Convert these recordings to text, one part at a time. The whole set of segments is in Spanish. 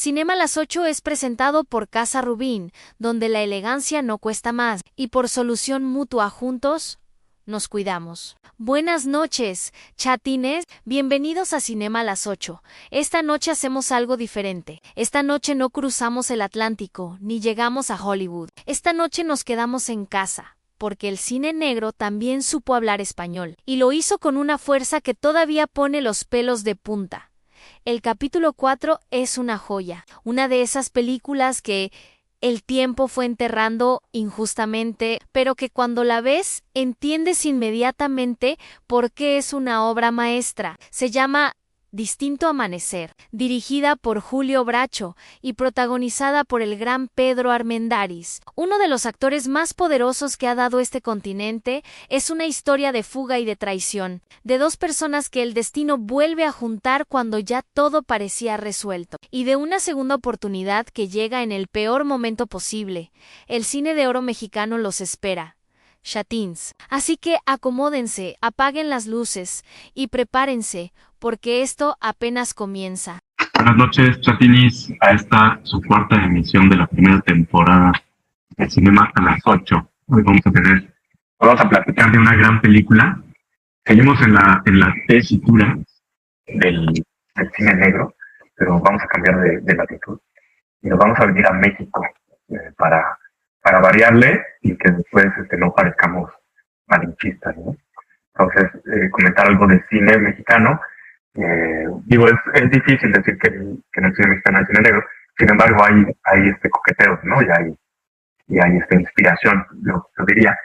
Cinema a las 8 es presentado por Casa Rubín, donde la elegancia no cuesta más, y por Solución Mutua juntos, nos cuidamos. Buenas noches, chatines, bienvenidos a Cinema a las 8. Esta noche hacemos algo diferente. Esta noche no cruzamos el Atlántico, ni llegamos a Hollywood. Esta noche nos quedamos en casa, porque el cine negro también supo hablar español, y lo hizo con una fuerza que todavía pone los pelos de punta. El capítulo 4 es una joya, una de esas películas que el tiempo fue enterrando injustamente, pero que cuando la ves entiendes inmediatamente por qué es una obra maestra. Se llama Distinto Amanecer, dirigida por Julio Bracho y protagonizada por el gran Pedro Armendáriz. Uno de los actores más poderosos que ha dado este continente. Es una historia de fuga y de traición, de dos personas que el destino vuelve a juntar cuando ya todo parecía resuelto, y de una segunda oportunidad que llega en el peor momento posible. El cine de oro mexicano los espera, chatins. Así que acomódense, apaguen las luces y prepárense, porque esto apenas comienza. Buenas noches, chatinis, a esta su cuarta emisión de la primera temporada de Cinema a las 8. Hoy vamos a platicar de una gran película. Seguimos en la tesitura del cine negro, pero vamos a cambiar de latitud y nos vamos a venir a México para variarle y que después no parezcamos malinchistas, ¿no? Entonces, comentar algo de cine mexicano. Es difícil decir que en el cine mexicano hay cine negro, sin embargo hay coqueteos, ¿no? Y hay inspiración, lo diría.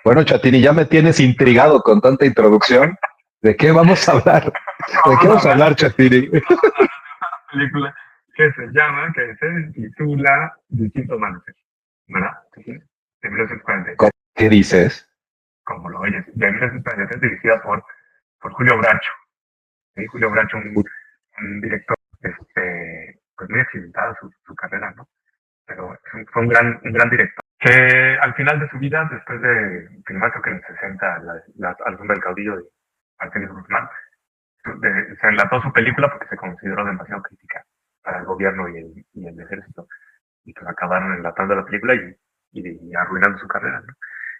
Bueno, Chatini, ya me tienes intrigado con tanta introducción. ¿De qué vamos a hablar? ¿De qué vamos a hablar, Chatini? Una película que se titula Distinto Amanecer, ¿verdad? De 1943. ¿Qué dices? Como lo oyes, de 1943, dirigida por Julio Bracho. ¿Sí? Julio Bracho, un director pues muy accidentado su carrera, ¿no? Pero fue un gran director. Que al final de su vida, después de filmar, creo que en el 60, Al Son del Caudillo de Artemio Guzmán, se enlató su película porque se consideró demasiado crítica para el gobierno y el ejército, y pues acabaron enlatando la película y arruinando su carrera, ¿no?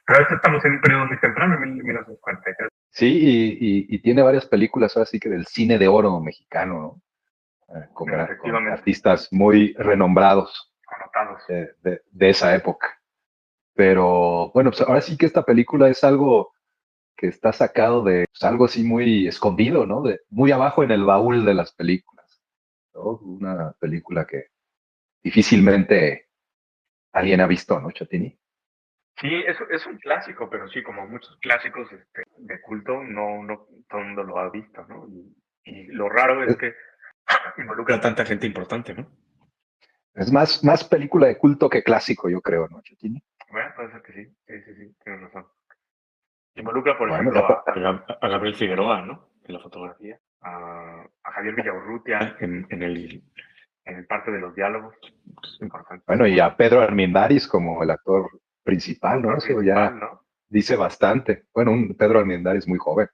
Pero ahora estamos en un periodo muy temprano, en 1943. Sí, y tiene varias películas así que del cine de oro mexicano, ¿no? Con artistas muy renombrados de esa época. Pero bueno, pues ahora sí que esta película es algo que está sacado de pues, algo así muy escondido, ¿no? Muy abajo en el baúl de las películas, ¿no? Una película que difícilmente alguien ha visto, ¿no, Chatini? Sí, es un clásico, pero sí, como muchos clásicos de culto, no todo el mundo lo ha visto, ¿no? Y lo raro es que involucra a tanta gente importante, ¿no? Es más película de culto que clásico, yo creo, ¿no, Chatini? Bueno, puede ser que sí, tienes razón. Involucra, por ejemplo, a Gabriel Figueroa, ¿no? En la fotografía, a Javier Villaurrutia en el parte de los diálogos, es importante. Bueno, y a Pedro Armendáriz como el actor principal, ¿no? Eso ya ¿no? dice bastante. Bueno, un Pedro Armendáriz muy joven.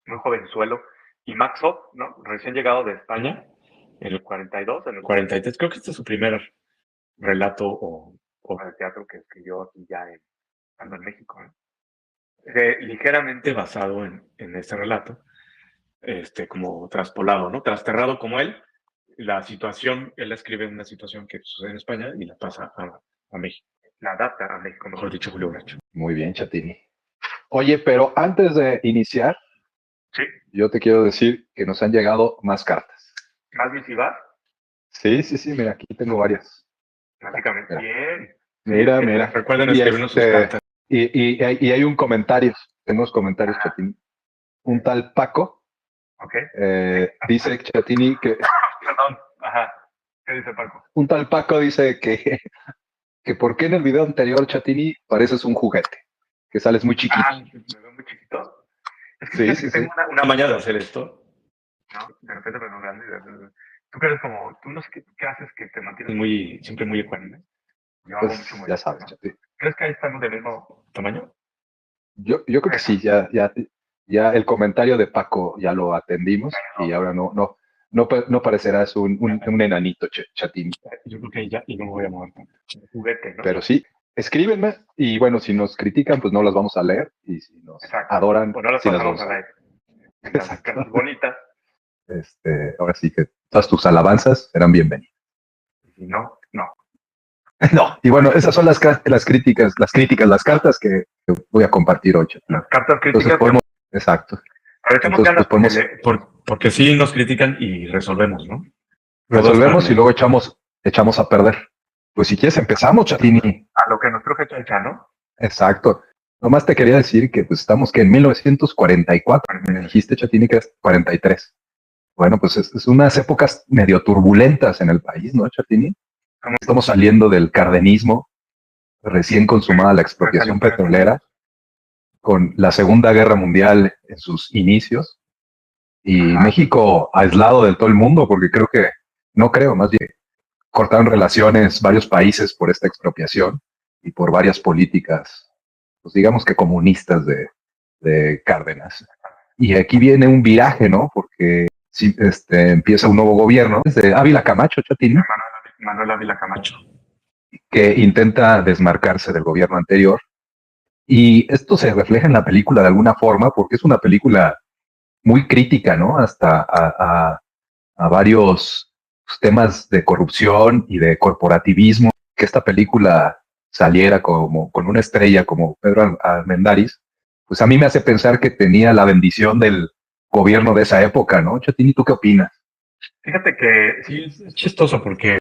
Muy jovenzuelo. Y Max Hopp, ¿no? Recién llegado de España, en el 42, en el 43. Creo que este es su primer relato o obra de teatro que escribió aquí ya estando en México, ¿no? Ligeramente basado en ese relato, como traspolado, ¿no? Trasterrado como él. La situación, él escribe una situación que sucede en España y la pasa a México. La adapta a México, mejor dicho, Julio Bracho. Muy bien, Chatini. Oye, pero antes de iniciar, sí, yo te quiero decir que nos han llegado más cartas. ¿Más misivas? Sí, mira, aquí tengo varias. Básicamente, bien. Mira. Recuerden escribirnos sus cartas. Y hay un comentario, tenemos comentarios, Chatini. Un tal Paco dice, Chatini, que... Perdón, ajá. ¿Qué dice Paco? Un tal Paco dice que ¿por qué en el video anterior, Chatini, pareces un juguete? Que sales muy chiquito. ¿Me veo muy chiquito? Es que sí. Tengo una maña de hacer esto, ¿no? De repente me veo grande. Tú crees como, tú no sé qué haces que te mantienes siempre muy ecuánime. Yo hago mucho movimiento, ya sabes, ¿no? Chatini. ¿Crees que ahí estamos del mismo tamaño? Yo creo que sí, ya el comentario de Paco ya lo atendimos y ahora no no parecerás un enanito, Chatini. Yo creo que ya, y no me voy a mover tanto. Juguete, ¿no? Pero sí, escríbenme y bueno, si nos critican, pues no las vamos a leer y si nos adoran, pues no las sí las pasamos vamos a a leer. leer. Las cartas bonitas. Ahora sí que todas tus alabanzas serán bienvenidas. Y si no, no. No, y bueno, esas son las críticas, las cartas que voy a compartir hoy. Las cartas críticas. Entonces podemos, exacto. Entonces, pues podemos, porque sí nos critican y resolvemos, ¿no? Resolvemos y luego echamos a perder. Pues si quieres empezamos, Chatini. A lo que nos truje Chalcha, ¿no? Exacto. Nomás te quería decir que pues estamos que en 1944, me dijiste, Chatini, que es 43. Bueno, pues es unas épocas medio turbulentas en el país, ¿no, Chatini? Estamos saliendo del cardenismo, recién consumada la expropiación petrolera, con la Segunda Guerra Mundial en sus inicios, y México aislado de todo el mundo, porque más bien cortaron relaciones varios países por esta expropiación y por varias políticas, pues digamos que comunistas de Cárdenas. Y aquí viene un viraje, ¿no? Porque empieza un nuevo gobierno de Ávila Camacho, Chatini. Manuel Ávila Camacho. Que intenta desmarcarse del gobierno anterior. Y esto se refleja en la película de alguna forma, porque es una película muy crítica, ¿no? Hasta a varios temas de corrupción y de corporativismo. Que esta película saliera con una estrella como Pedro Armendáriz, pues a mí me hace pensar que tenía la bendición del gobierno de esa época, ¿no? Chatini, ¿tú qué opinas? Fíjate que sí, es chistoso porque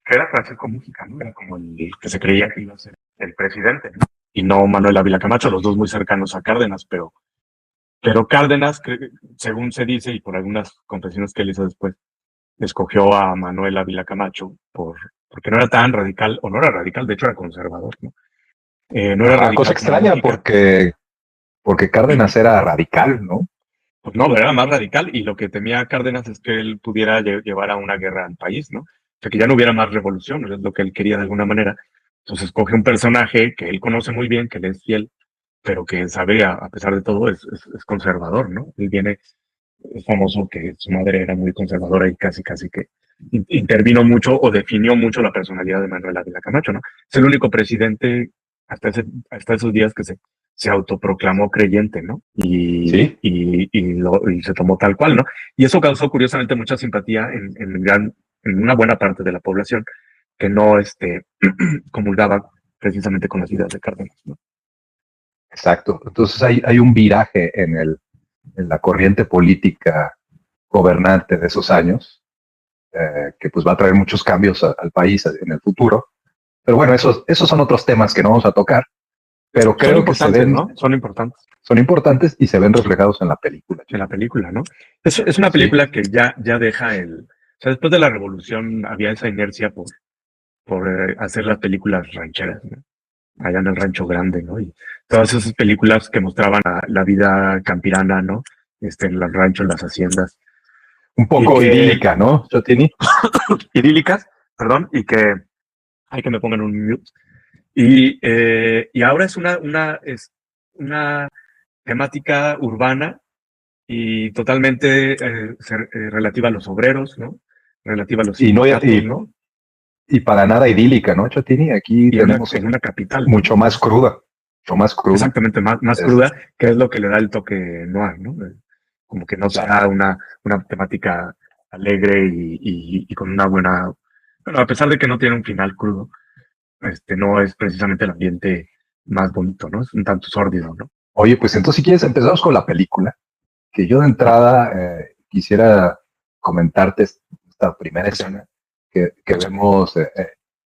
era Francisco Múgica, ¿no? Era como el que se creía que iba a ser el presidente, ¿no? Y no Manuel Ávila Camacho, los dos muy cercanos a Cárdenas, pero Cárdenas, según se dice y por algunas confesiones que él hizo después, escogió a Manuel Ávila Camacho porque no era tan radical, o no era radical, de hecho era conservador, ¿no? No era radical. Cosa extraña porque Cárdenas era radical, ¿no? Pues no, era más radical y lo que temía Cárdenas es que él pudiera llevar a una guerra al país, ¿no? O sea, que ya no hubiera más revolución, es lo que él quería de alguna manera. Entonces escoge un personaje que él conoce muy bien, que le es fiel, pero que sabe, a pesar de todo, es conservador, ¿no? Es famoso que su madre era muy conservadora y casi que intervino mucho o definió mucho la personalidad de Manuel Ávila Camacho, ¿no? Es el único presidente hasta esos días que se autoproclamó creyente, ¿no? Y se tomó tal cual, ¿no? Y eso causó curiosamente mucha simpatía en una buena parte de la población que no comulgaba precisamente con las ideas de Cárdenas, ¿no? Exacto. Entonces hay un viraje en la corriente política gobernante de esos años, que pues va a traer muchos cambios al país en el futuro. Pero bueno, esos son otros temas que no vamos a tocar. Pero creo que se ven, ¿no? Son importantes. Son importantes y se ven reflejados en la película. En la película, ¿no? Es una película que ya deja o sea, después de la revolución había esa inercia por hacer las películas rancheras, ¿no? Allá en el Rancho Grande, ¿no? Y todas esas películas que mostraban la vida campirana, ¿no? En los ranchos, las haciendas. Un poco idílica, ¿no, Chatini? Idílicas, perdón, y que hay que me pongan un mute. Y ahora es una temática urbana y totalmente relativa a los obreros, ¿no? Relativa a los sindicatos, ¿no? Y para nada idílica, ¿no, Chatini? Aquí tenemos en una capital. Mucho más cruda. Exactamente, más cruda, que es lo que le da el toque noir, ¿no? Como que no sea una temática alegre y con una buena... Bueno, a pesar de que no tiene un final crudo, no es precisamente el ambiente más bonito, ¿no? Es un tanto sórdido, ¿no? Oye, pues entonces si quieres empezamos con la película, que yo de entrada quisiera comentarte esta primera escena que vemos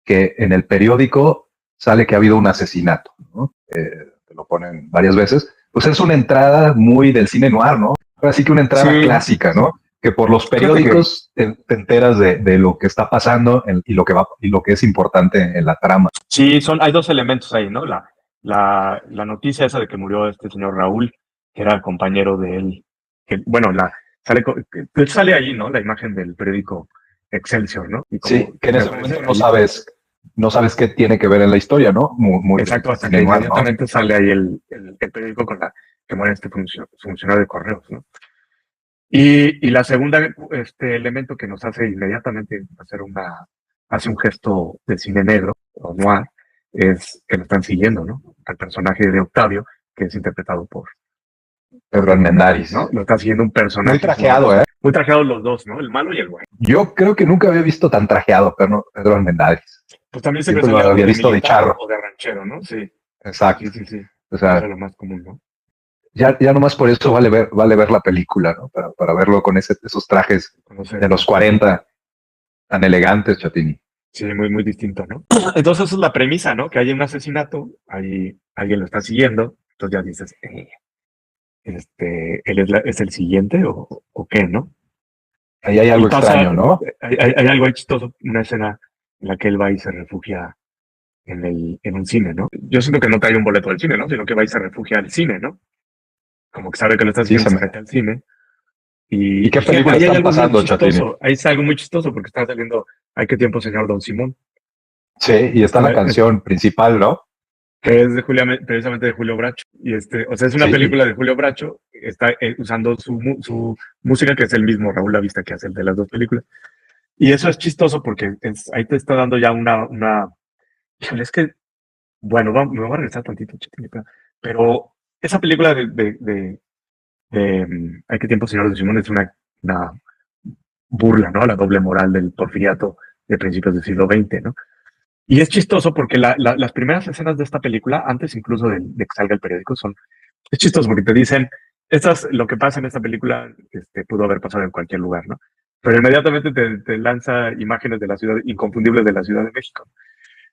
que en el periódico sale que ha habido un asesinato, ¿no? Te lo ponen varias veces. Pues es una entrada muy del cine noir, ¿no? Así que una entrada clásica, ¿no? Que por los periódicos te enteras de lo que está pasando y lo que es importante en la trama. Sí, hay dos elementos ahí, ¿no? La noticia esa de que murió este señor Raúl, que era compañero de él, que, bueno, sale ahí, ¿no? La imagen del periódico Excelsior, ¿no? Sí, que en ese momento no sabes qué tiene que ver en la historia, ¿no? Muy exacto, hasta que inmediatamente sale ahí el periódico que muere este funcionario de correos, ¿no? Y la segunda elemento que nos hace inmediatamente hace un gesto de cine negro o noir, es que lo están siguiendo, ¿no? Al personaje de Octavio, que es interpretado por Pedro Armendáriz, ¿no? Lo está siguiendo un personaje. Muy trajeado, ¿eh? Muy trajeados los dos, ¿no? El malo y el bueno. Yo creo que nunca había visto tan trajeado Pedro Armendáriz. Pues también se Siempre lo había visto de charro. O de ranchero, ¿no? Sí. Exacto. Sí. O sea, era lo más común, ¿no? Ya nomás por eso vale ver la película, ¿no? Para verlo con esos trajes de los 40 tan elegantes, Chatini. Sí, muy distinto, ¿no? Entonces esa es la premisa, ¿no? Que hay un asesinato, ahí alguien lo está siguiendo, entonces ya dices, él es el siguiente o qué, ¿no? Ahí hay algo extraño, ¿no? Hay algo chistoso, una escena en la que él va y se refugia en un cine, ¿no? Yo siento que no trae un boleto del cine, ¿no? Sino que va y se refugia al cine, ¿no? Como que sabe que lo está haciendo, se mete al cine. ¿Y qué película están pasando, Chatini? Ahí está algo muy chistoso porque está saliendo ¿Hay qué tiempo, señor Don Simón? Sí, y está la canción principal, ¿no? Que es precisamente de Julio Bracho. Y o sea, es una película de Julio Bracho, está usando su música, que es el mismo Raúl Lavista que hace el de las dos películas. Y eso es chistoso porque ahí te está dando ya híjole, es que, bueno, me voy a regresar tantito, Chatini, pero esa película de Hay que tiempo, señor de Simón, es una burla, ¿no? A la doble moral del porfiriato de principios del siglo XX, ¿no? Y es chistoso porque las primeras escenas de esta película, antes incluso de que salga el periódico, es chistoso porque te dicen, lo que pasa en esta película pudo haber pasado en cualquier lugar, ¿no? Pero inmediatamente te lanza imágenes de la ciudad, inconfundibles de la Ciudad de México.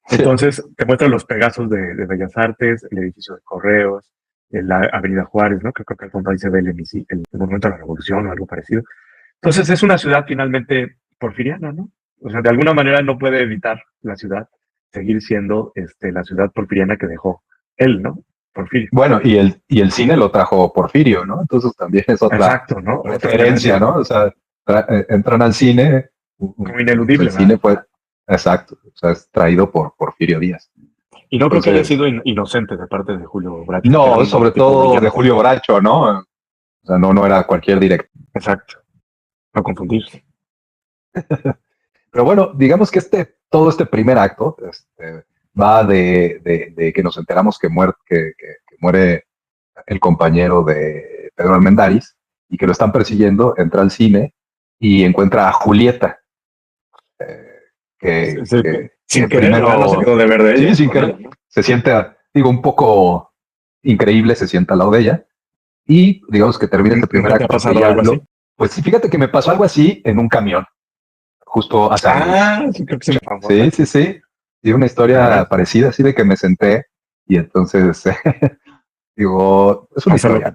Entonces te muestra los Pegasos de Bellas Artes, el edificio de Correos, la Avenida Juárez, ¿no? Creo que al fondo ahí se ve el Monumento a la Revolución o algo parecido. Entonces es una ciudad finalmente porfiriana, ¿no? O sea, de alguna manera no puede evitar la ciudad seguir siendo la ciudad porfiriana que dejó él, ¿no? Porfirio. Bueno, y el cine lo trajo Porfirio, ¿no? Entonces también es otra Exacto, ¿no? referencia, ¿no? O sea, entran al cine. Como ineludible, el cine, pues, exacto. O sea, es traído por Porfirio Díaz. Y no creo que haya sido inocente de parte de Julio Bracho. No, sobre todo de Julio Bracho, ¿no? O sea, no era cualquier director. Exacto. No confundirse. Pero bueno, digamos que todo este primer acto va de que nos enteramos que muere el compañero de Pedro Armendáriz y que lo están persiguiendo, entra al cine y encuentra a Julieta. Sin querer, no se quedó de ver de ella. Sí, sin querer. Se siente, un poco increíble, se sienta al lado de ella. Y digamos que termina este primer acto. Pues sí, fíjate que me pasó algo así en un camión. Justo hace años. Sí, creo que sí. Y una historia parecida, así de que me senté y entonces digo, es una historia.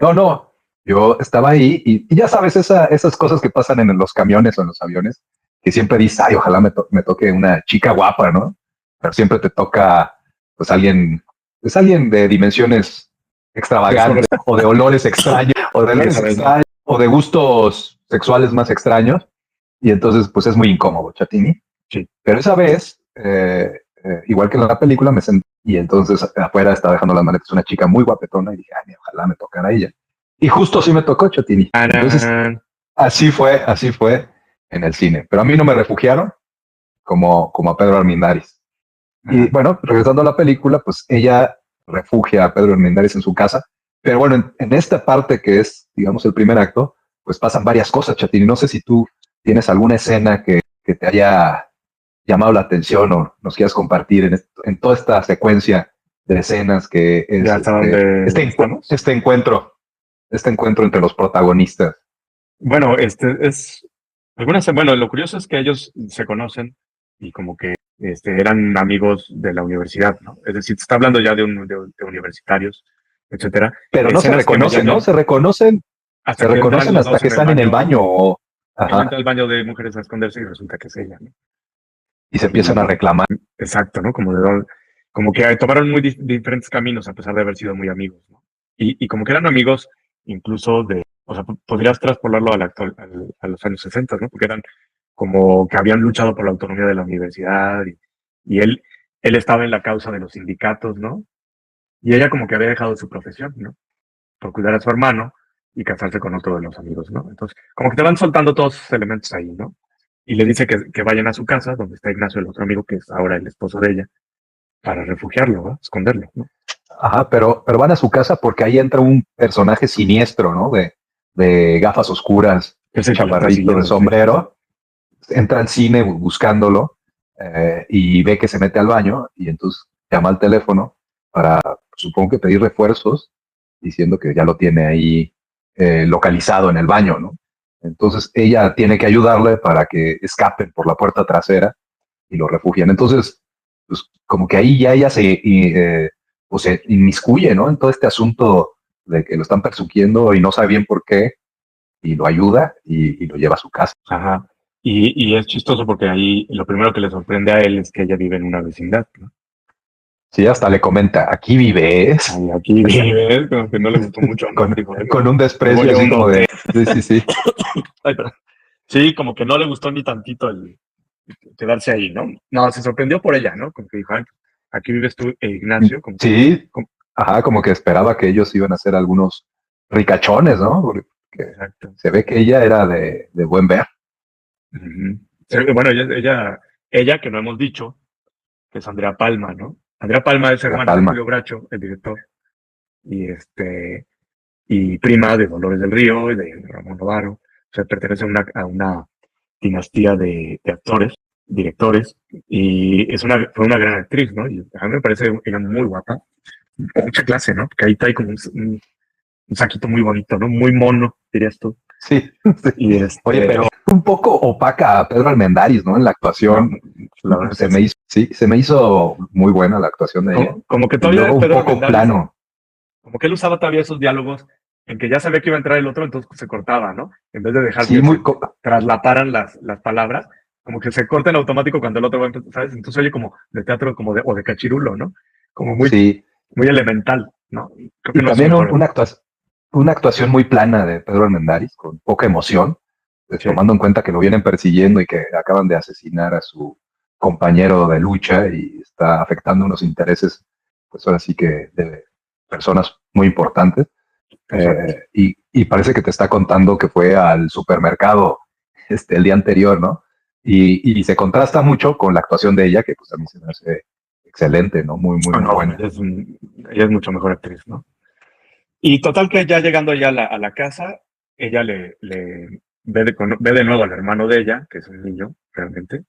No, yo estaba ahí y ya sabes, esas cosas que pasan en los camiones o en los aviones, que siempre dices, ay, ojalá me toque una chica guapa, ¿no? Pero siempre te toca, pues alguien de dimensiones extravagantes o de olores extraños o de gustos sexuales más extraños. Y entonces, pues es muy incómodo, Chatini. Sí. Pero esa vez, igual que en la película, me senté y entonces afuera estaba dejando las maletas una chica muy guapetona y dije, ay, ojalá me tocara ella. Y justo así me tocó, Chatini. Entonces, así fue en el cine. Pero a mí no me refugiaron como a Pedro Armendáriz. Y bueno, regresando a la película, pues ella refugia a Pedro Armendáriz en su casa. Pero bueno, en esta parte que es, digamos, el primer acto, pues pasan varias cosas, Chatini. No sé si tú ¿tienes alguna escena que te haya llamado la atención o nos quieras compartir en toda esta secuencia de escenas que es este encuentro entre los protagonistas? Bueno, lo curioso es que ellos se conocen y como que eran amigos de la universidad, ¿no? Es decir, se está hablando ya de universitarios, etcétera. Pero no se reconocen, ¿no? Se reconocen hasta que están en el baño o entra al baño de mujeres a esconderse y resulta que es ella, ¿no? Y se empiezan a reclamar. Exacto, ¿no? Como que tomaron muy diferentes caminos a pesar de haber sido muy amigos, ¿no? Y como que eran amigos incluso o sea, podrías traspolarlo a los años 60, ¿no? Porque eran como que habían luchado por la autonomía de la universidad y él estaba en la causa de los sindicatos, ¿no? Y ella como que había dejado su profesión, ¿no? Por cuidar a su hermano y casarse con otro de los amigos, ¿no? Entonces, como que te van soltando todos esos elementos ahí, ¿no? Y le dice que vayan a su casa, donde está Ignacio, el otro amigo, que es ahora el esposo de ella, para refugiarlo, ¿no? Esconderlo, ¿no? Ajá, pero van a su casa porque ahí entra un personaje siniestro, ¿no? De gafas oscuras, Ese chaparrito de sombrero. Entra al cine buscándolo y ve que se mete al baño y entonces llama al teléfono para, supongo que pedir refuerzos, diciendo que ya lo tiene ahí localizado en el baño, ¿no? Entonces ella tiene que ayudarle para que escapen por la puerta trasera y lo refugian. Entonces, pues como que ahí ya ella se inmiscuye, ¿no? En todo este asunto de que lo están persiguiendo y no sabe bien por qué, y lo ayuda y lo lleva a su casa. Ajá. Y es chistoso porque ahí lo primero que le sorprende a él es que ella vive en una vecindad, ¿no? Sí, hasta le comenta, aquí vives. Ay, aquí vives, como que no le gustó mucho. ¿No? Con un desprecio así como de... Sí. Ay, perdón. Sí, como que no le gustó ni tantito el quedarse ahí, ¿no? No, se sorprendió por ella, ¿no? Como que dijo, ay, aquí vives tú, Ignacio. Como sí, como que esperaba que ellos iban a ser algunos ricachones, ¿no? Porque exacto. Se ve que ella era de buen ver. Uh-huh. Bueno, ella, que no hemos dicho, que es Andrea Palma, ¿no? Andrea Palma es hermana de Julio Bracho, el director, y prima de Dolores del Río y de Ramón Novaro. O sea, pertenece a una dinastía de actores, directores, y fue una gran actriz, ¿no? Y a mí me parece ella muy guapa, mucha clase, ¿no? Porque ahí está como un saquito muy bonito, ¿no? Muy mono, dirías tú. Sí. Y oye, pero un poco opaca a Pedro Armendáriz, ¿no? En la actuación. No, la verdad se me hizo muy buena la actuación de ella. Como que todavía un poco plano. Como que él usaba todavía esos diálogos en que ya sabía que iba a entrar el otro, entonces se cortaba, ¿no? En vez de dejar que traslaparan las palabras, como que se corta en automático cuando el otro va a empezar, ¿sabes? Entonces oye como de teatro o de cachirulo, ¿no? Como muy elemental, ¿no? Creo que y también una actuación muy plana de Pedro Armendáriz, con poca emoción, tomando en cuenta que lo vienen persiguiendo y que acaban de asesinar a su compañero de lucha y está afectando unos intereses, pues ahora sí que de personas muy importantes. Y parece que te está contando que fue al supermercado el día anterior, ¿no? Y se contrasta mucho con la actuación de ella, que pues a mí se me hace excelente, ¿no? Muy buena. Ella es mucho mejor actriz, ¿no? Y total que ya llegando ya a la casa, ella le ve de nuevo al hermano de ella, que es un niño, realmente,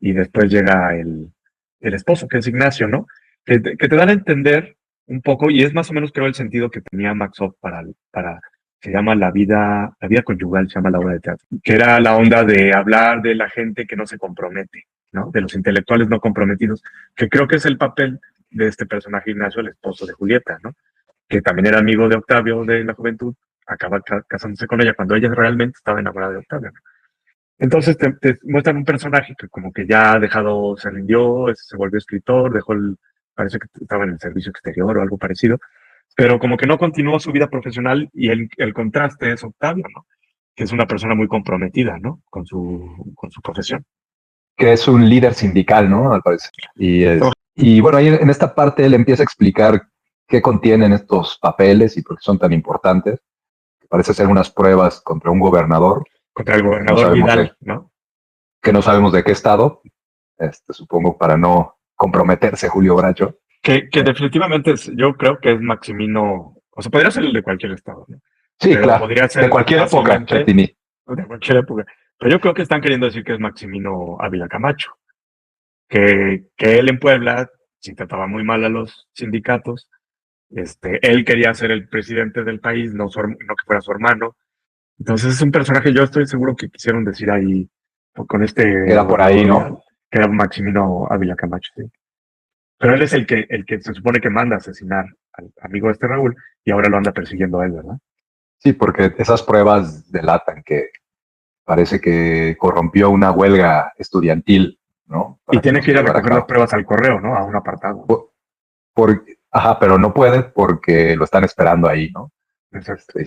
y después llega el esposo, que es Ignacio, ¿no? Que te dan a entender un poco, y es más o menos creo el sentido que tenía Max Off para se llama la vida conyugal, se llama la obra de teatro, que era la onda de hablar de la gente que no se compromete, ¿no? De los intelectuales no comprometidos, que creo que es el papel de este personaje Ignacio, el esposo de Julieta, ¿no? Que también era amigo de Octavio de la juventud, acaba casándose con ella cuando ella realmente estaba enamorada de Octavio, ¿no? Entonces te muestran un personaje que como que ya se rindió, se volvió escritor, parece que estaba en el servicio exterior o algo parecido, pero como que no continuó su vida profesional y el contraste es Octavio, ¿no? Que es una persona muy comprometida, ¿no? Con su profesión. Que es un líder sindical, ¿no? Al parecer. Y bueno, ahí en esta parte él empieza a explicar qué contienen estos papeles y por qué son tan importantes. Parece ser unas pruebas contra un gobernador. Contra el gobernador Vidal, ¿no? Que no sabemos de qué estado, supongo para no comprometerse Julio Bracho. Que definitivamente yo creo que es Maximino, o sea, podría ser el de cualquier estado, ¿no? Sí, pero claro, podría ser de cualquier época, Chatini. De cualquier época. Pero yo creo que están queriendo decir que es Maximino Ávila Camacho, que él en Puebla sí trataba muy mal a los sindicatos, él quería ser el presidente del país, no que fuera su hermano. Entonces es un personaje, yo estoy seguro que quisieron decir ahí, con Era por ahí, ¿no? Que era Maximino Ávila Camacho, sí. Pero él es el que se supone que manda a asesinar al amigo de Raúl y ahora lo anda persiguiendo a él, ¿verdad? Sí, porque esas pruebas delatan que parece que corrompió una huelga estudiantil, ¿no? Y tiene que ir a recoger las pruebas al correo, ¿no? A un apartado. Pero no puede porque lo están esperando ahí, ¿no? Exacto. Y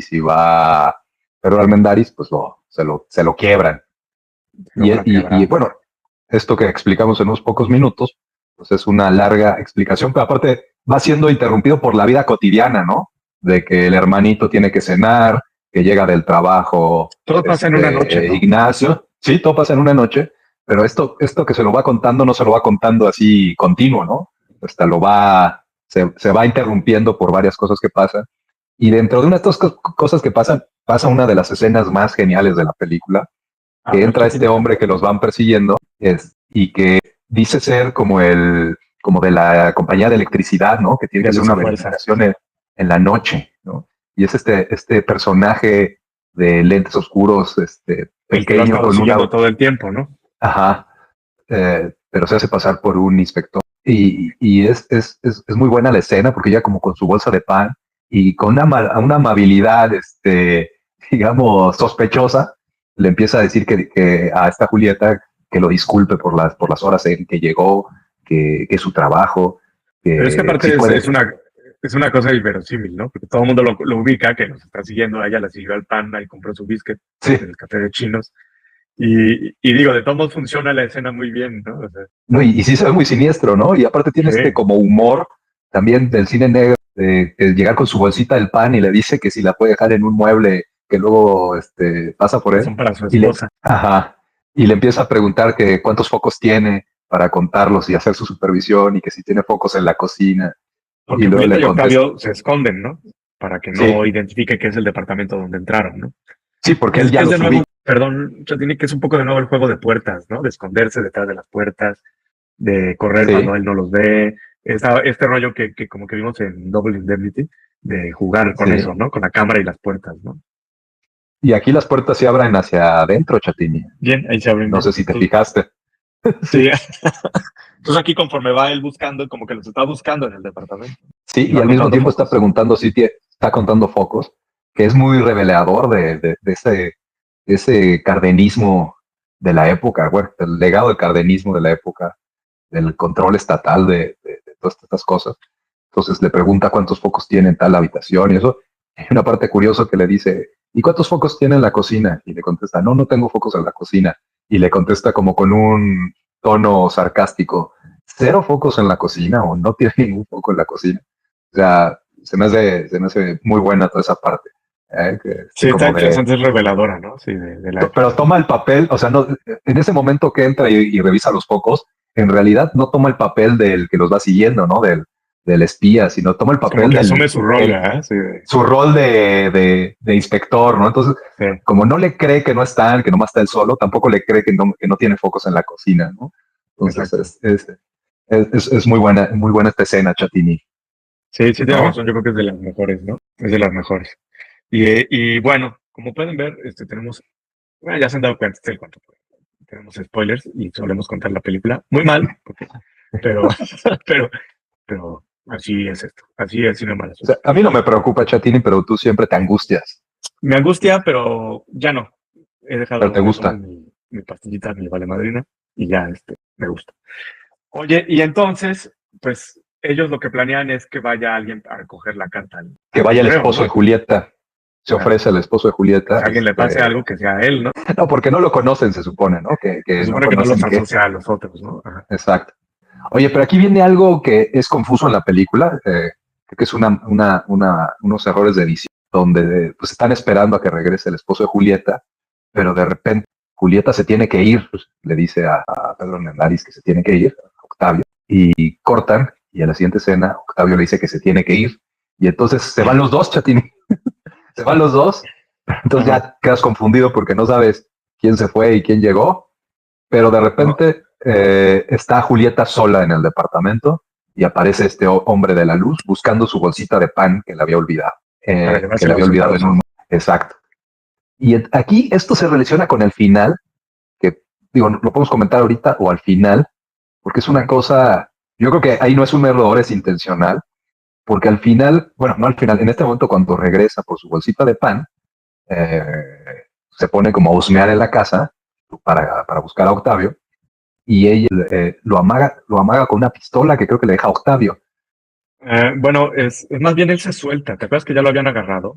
si va Pedro Armendáriz, pues se lo quiebran. Y bueno, esto que explicamos en unos pocos minutos, pues es una larga explicación, pero aparte va siendo interrumpido por la vida cotidiana, ¿no? de que el hermanito tiene que cenar, que llega del trabajo. Todo pasa en una noche, ¿no? Ignacio, sí, todo pasa en una noche, pero esto que se lo va contando no se lo va contando así continuo, ¿no? Hasta se va interrumpiendo por varias cosas que pasan. Y dentro de una de estas cosas que pasan, pasa una de las escenas más geniales de la película, que entra este hombre que los van persiguiendo y que dice ser como de la compañía de electricidad, ¿no? Que tiene que hacer una verificación en la noche, ¿no? Y es este personaje de lentes oscuros, pequeño, con todo el tiempo, ¿no? Ajá. Pero se hace pasar por un inspector. Y es muy buena la escena, porque ya como con su bolsa de pan y con una amabilidad, digamos, sospechosa, le empieza a decir que a esta Julieta que lo disculpe por las horas en que llegó, que es su trabajo. Pero es que aparte es una cosa inverosímil, ¿no? Porque todo el mundo lo ubica, que nos está siguiendo. A ella la siguió al pan, ahí compró su biscuit en el café de chinos. Y digo, de todos modos funciona la escena muy bien, ¿no? O sea, no, y sí se ve muy siniestro, ¿no? Y aparte tiene como humor también del cine negro, de llegar con su bolsita del pan y le dice que si la puede dejar en un mueble que luego pasa por él. Son para su esposa. Y le empieza a preguntar que cuántos focos tiene para contarlos y hacer su supervisión, y que si tiene focos en la cocina. Porque y luego le Octavio se esconden, ¿no? Para que no identifique que es el departamento donde entraron, ¿no? Sí, porque él ya lo nuevo, perdón, tiene que es un poco de nuevo el juego de puertas, ¿no? De esconderse detrás de las puertas, de correr cuando él no los ve. Este rollo que como que vimos en Double Indemnity, de jugar con eso, ¿no? Con la cámara y las puertas, ¿no? Y aquí las puertas se abren hacia adentro, Chatini. Bien, ahí se abren. No sé si te fijaste. Sí. Entonces aquí conforme va él buscando, como que los está buscando en el departamento. Sí, y al mismo tiempo está preguntando si está contando focos, que es muy revelador de ese cardenismo de la época, bueno, el legado del cardenismo de la época, del control estatal de todas estas cosas. Entonces le pregunta cuántos focos tiene en tal habitación y eso. Hay una parte curiosa que le dice, ¿y cuántos focos tiene en la cocina? Y le contesta, no tengo focos en la cocina. Y le contesta como con un tono sarcástico, ¿cero focos en la cocina o no tiene ningún foco en la cocina? O sea, se me hace muy buena toda esa parte. Sí, está interesante, es reveladora, ¿no? Sí, pero toma el papel, o sea, no, en ese momento que entra y revisa los focos, en realidad no toma el papel del que los va siguiendo, ¿no? Del espía, sino toma el papel del... asume su rol, sí, su rol de inspector, ¿no? Entonces, como no le cree que no están, que nomás está él solo, tampoco le cree que no tiene focos en la cocina, ¿no? Entonces, es muy buena esta escena, Chatini. Sí, tiene razón, yo creo que es de las mejores, ¿no? Es de las mejores. Y bueno, como pueden ver, tenemos, ya se han dado cuenta, tenemos spoilers y solemos contar la película muy mal, pero así es esto, así es cine malo. O sea, a mí no me preocupa, Chatini, pero tú siempre te angustias. Me angustia, pero ya no. He dejado pero te gusta. Mi pastillita, mi vale madrina, y ya me gusta. Oye, y entonces, pues ellos lo que planean es que vaya alguien a recoger la carta. Que vaya el esposo de Julieta. Se ofrece el esposo de Julieta. Que a alguien le pase algo que sea él, ¿no? No, porque no lo conocen, se supone, ¿no? Se supone que no los asocia a los otros, ¿no? Ajá. Exacto. Oye, pero aquí viene algo que es confuso en la película, creo que es unos errores de edición, donde pues están esperando a que regrese el esposo de Julieta, pero de repente Julieta se tiene que ir, pues, le dice a Pedro Mendaris que se tiene que ir, a Octavio, y cortan, y en la siguiente escena Octavio le dice que se tiene que ir, y entonces se van los dos, Chatini. Se van los dos, entonces ya quedas confundido porque no sabes quién se fue y quién llegó, pero de repente está Julieta sola en el departamento y aparece este hombre de la luz buscando su bolsita de pan que le había olvidado. Exacto. Y aquí esto se relaciona con el final, que digo, lo podemos comentar ahorita o al final, porque es una cosa, yo creo que ahí no es un error, es intencional. Porque al final, bueno, no al final, en este momento cuando regresa por su bolsita de pan, se pone como a husmear en la casa para buscar a Octavio, y ella lo amaga con una pistola que creo que le deja a Octavio. Bueno, es más bien él se suelta. ¿Te acuerdas que ya lo habían agarrado?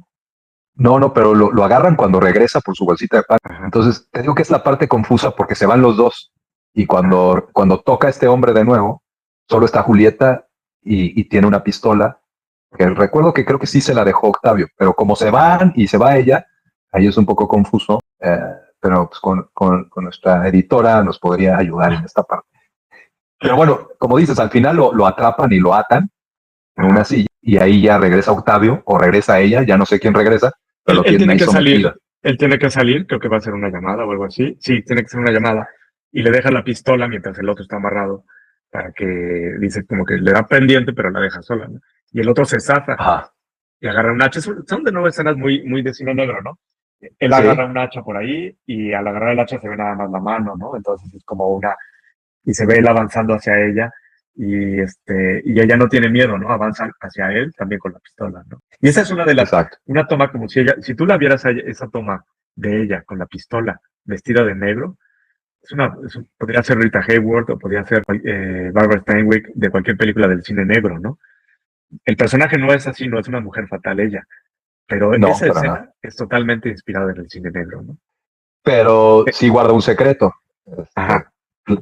No, pero lo agarran cuando regresa por su bolsita de pan. Ajá. Entonces, te digo que es la parte confusa porque se van los dos, y cuando toca a este hombre de nuevo, solo está Julieta y tiene una pistola. Que recuerdo que creo que sí se la dejó Octavio, pero como se van y se va ella, ahí es un poco confuso, pero pues con nuestra editora nos podría ayudar en esta parte. Pero bueno, como dices, al final lo atrapan y lo atan en una silla y ahí ya regresa Octavio o regresa ella, ya no sé quién regresa, pero lo Él tienen tiene ahí que sometido. salir, él tiene que salir, creo que va a ser una llamada o algo así. Sí, tiene que ser una llamada. Y le deja la pistola mientras el otro está amarrado para que, dice, como que le da pendiente, pero la deja sola, ¿no? Y el otro se zafa Ajá. y agarra un hacha. Son de nuevo escenas muy de cine negro, ¿no? Él Sí. agarra un hacha por ahí y al agarrar el hacha se ve nada más la mano, ¿no? Entonces es como una, y se ve él avanzando hacia ella y ella no tiene miedo, ¿no? Avanza hacia él también con la pistola, ¿no? Y esa es Exacto. una toma como si tú la vieras esa toma de ella con la pistola vestida de negro, podría ser Rita Hayworth o podría ser Barbara Stanwyck de cualquier película del cine negro, ¿no? El personaje no es así, no es una mujer fatal ella, pero No, esa para nada. escena es totalmente inspirada en el cine negro, ¿no? Pero sí guarda un secreto. Ajá.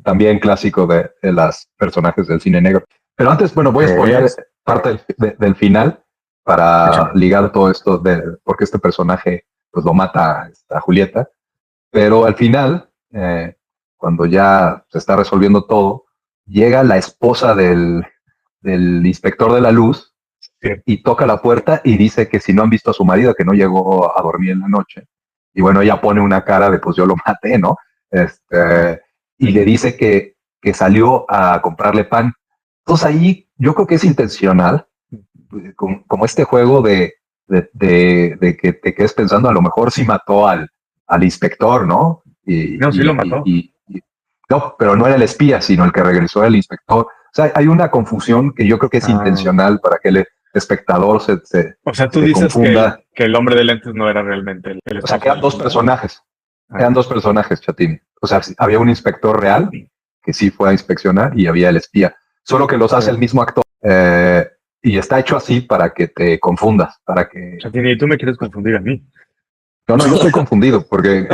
También clásico de las personajes del cine negro. Pero antes, bueno, voy a spoilear parte del final para ligar todo esto de porque este personaje pues lo mata a Julieta. Pero al final, cuando ya se está resolviendo todo, llega la esposa del inspector de la luz y toca la puerta y dice que si no han visto a su marido, que no llegó a dormir en la noche. Y bueno, ella pone una cara de pues yo lo maté, ¿no? Y le dice que salió a comprarle pan. Entonces ahí yo creo que es intencional, como este juego de que te quedes pensando, a lo mejor sí mató al inspector, ¿no? No, sí lo mató. No, pero no era el espía, sino el que regresó el inspector. O sea, hay una confusión que yo creo que es intencional para que el espectador o sea, tú se dices confunda. que el hombre de lentes no era realmente el O sea, esposo quedan del dos mundo. personajes. Eran dos personajes, Chatín. O sea, había un inspector real que sí fue a inspeccionar y había el espía. Solo que los hace el mismo actor. Y está hecho así para que te confundas, para que... Chatín, y tú me quieres confundir a mí. No, yo estoy confundido porque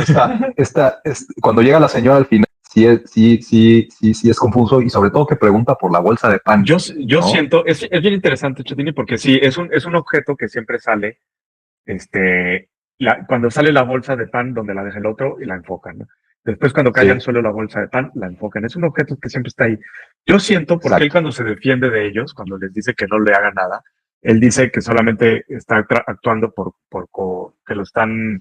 cuando llega la señora al final, sí es confuso y sobre todo que pregunta por la bolsa de pan. Yo ¿no? siento, es bien interesante, Chatini, porque sí, es un objeto que siempre sale, cuando sale la bolsa de pan donde la deja el otro y la enfocan, ¿no? Después cuando cae al suelo la bolsa de pan, la enfocan. Es un objeto que siempre está ahí. Yo siento, porque él cuando se defiende de ellos, cuando les dice que no le haga nada, él dice que solamente está actuando por que lo están,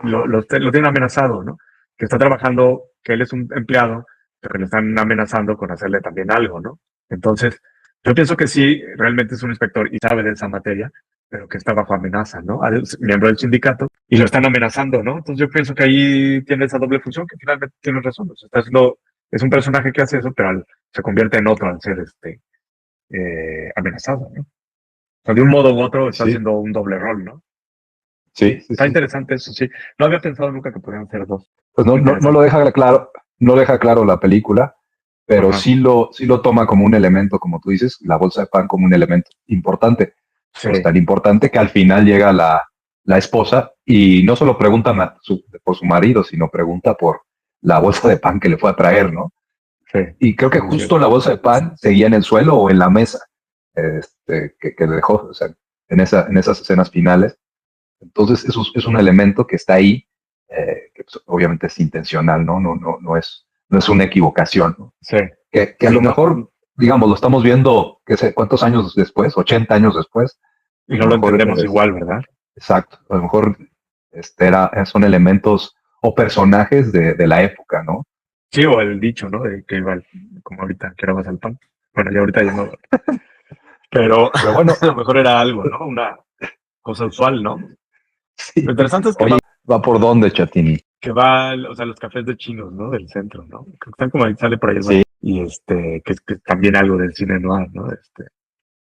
lo tienen amenazado, ¿no? Que está trabajando, que él es un empleado, pero que lo están amenazando con hacerle también algo, ¿no? Entonces, yo pienso que sí, realmente es un inspector y sabe de esa materia, pero que está bajo amenaza, ¿no? Es miembro del sindicato y lo están amenazando, ¿no? Entonces yo pienso que ahí tiene esa doble función que finalmente tiene razón. O sea, es un personaje que hace eso, pero se convierte en otro al ser amenazado, ¿no? O sea, de un modo u otro está haciendo un doble rol, ¿no? Sí. Está interesante eso, sí. No había pensado nunca que podrían ser dos. Pues no lo deja claro, no deja claro la película, pero sí lo toma como un elemento, como tú dices, la bolsa de pan como un elemento importante. Sí. Pues tan importante que al final llega la esposa y no solo pregunta por su marido, sino pregunta por la bolsa de pan que le fue a traer, ¿no? Sí. Y creo que justo la bolsa de pan seguía en el suelo o en la mesa que dejó, o sea, en esas escenas finales. Entonces, eso es un elemento que está ahí, que pues, obviamente es intencional, ¿no? No es una equivocación, ¿no? Sí. Que a lo mejor, digamos, lo estamos viendo, qué sé, ¿cuántos años después? 80 años después. Y no lo entendemos igual, ¿verdad? Exacto. A lo mejor son elementos o personajes de la época, ¿no? Sí, o el dicho, ¿no? De que igual, como ahorita, que era más al pan. Bueno, ya ahorita ya no. Pero bueno, a lo mejor era algo, ¿no? Una cosa usual, ¿no? Sí. Lo interesante es que va por dónde, Chatini. Que va, o sea, los cafés de chinos, ¿no? Del centro, ¿no? Creo que están como ahí, sale por ahí. Sí. Y que es también algo del cine noir, ¿no?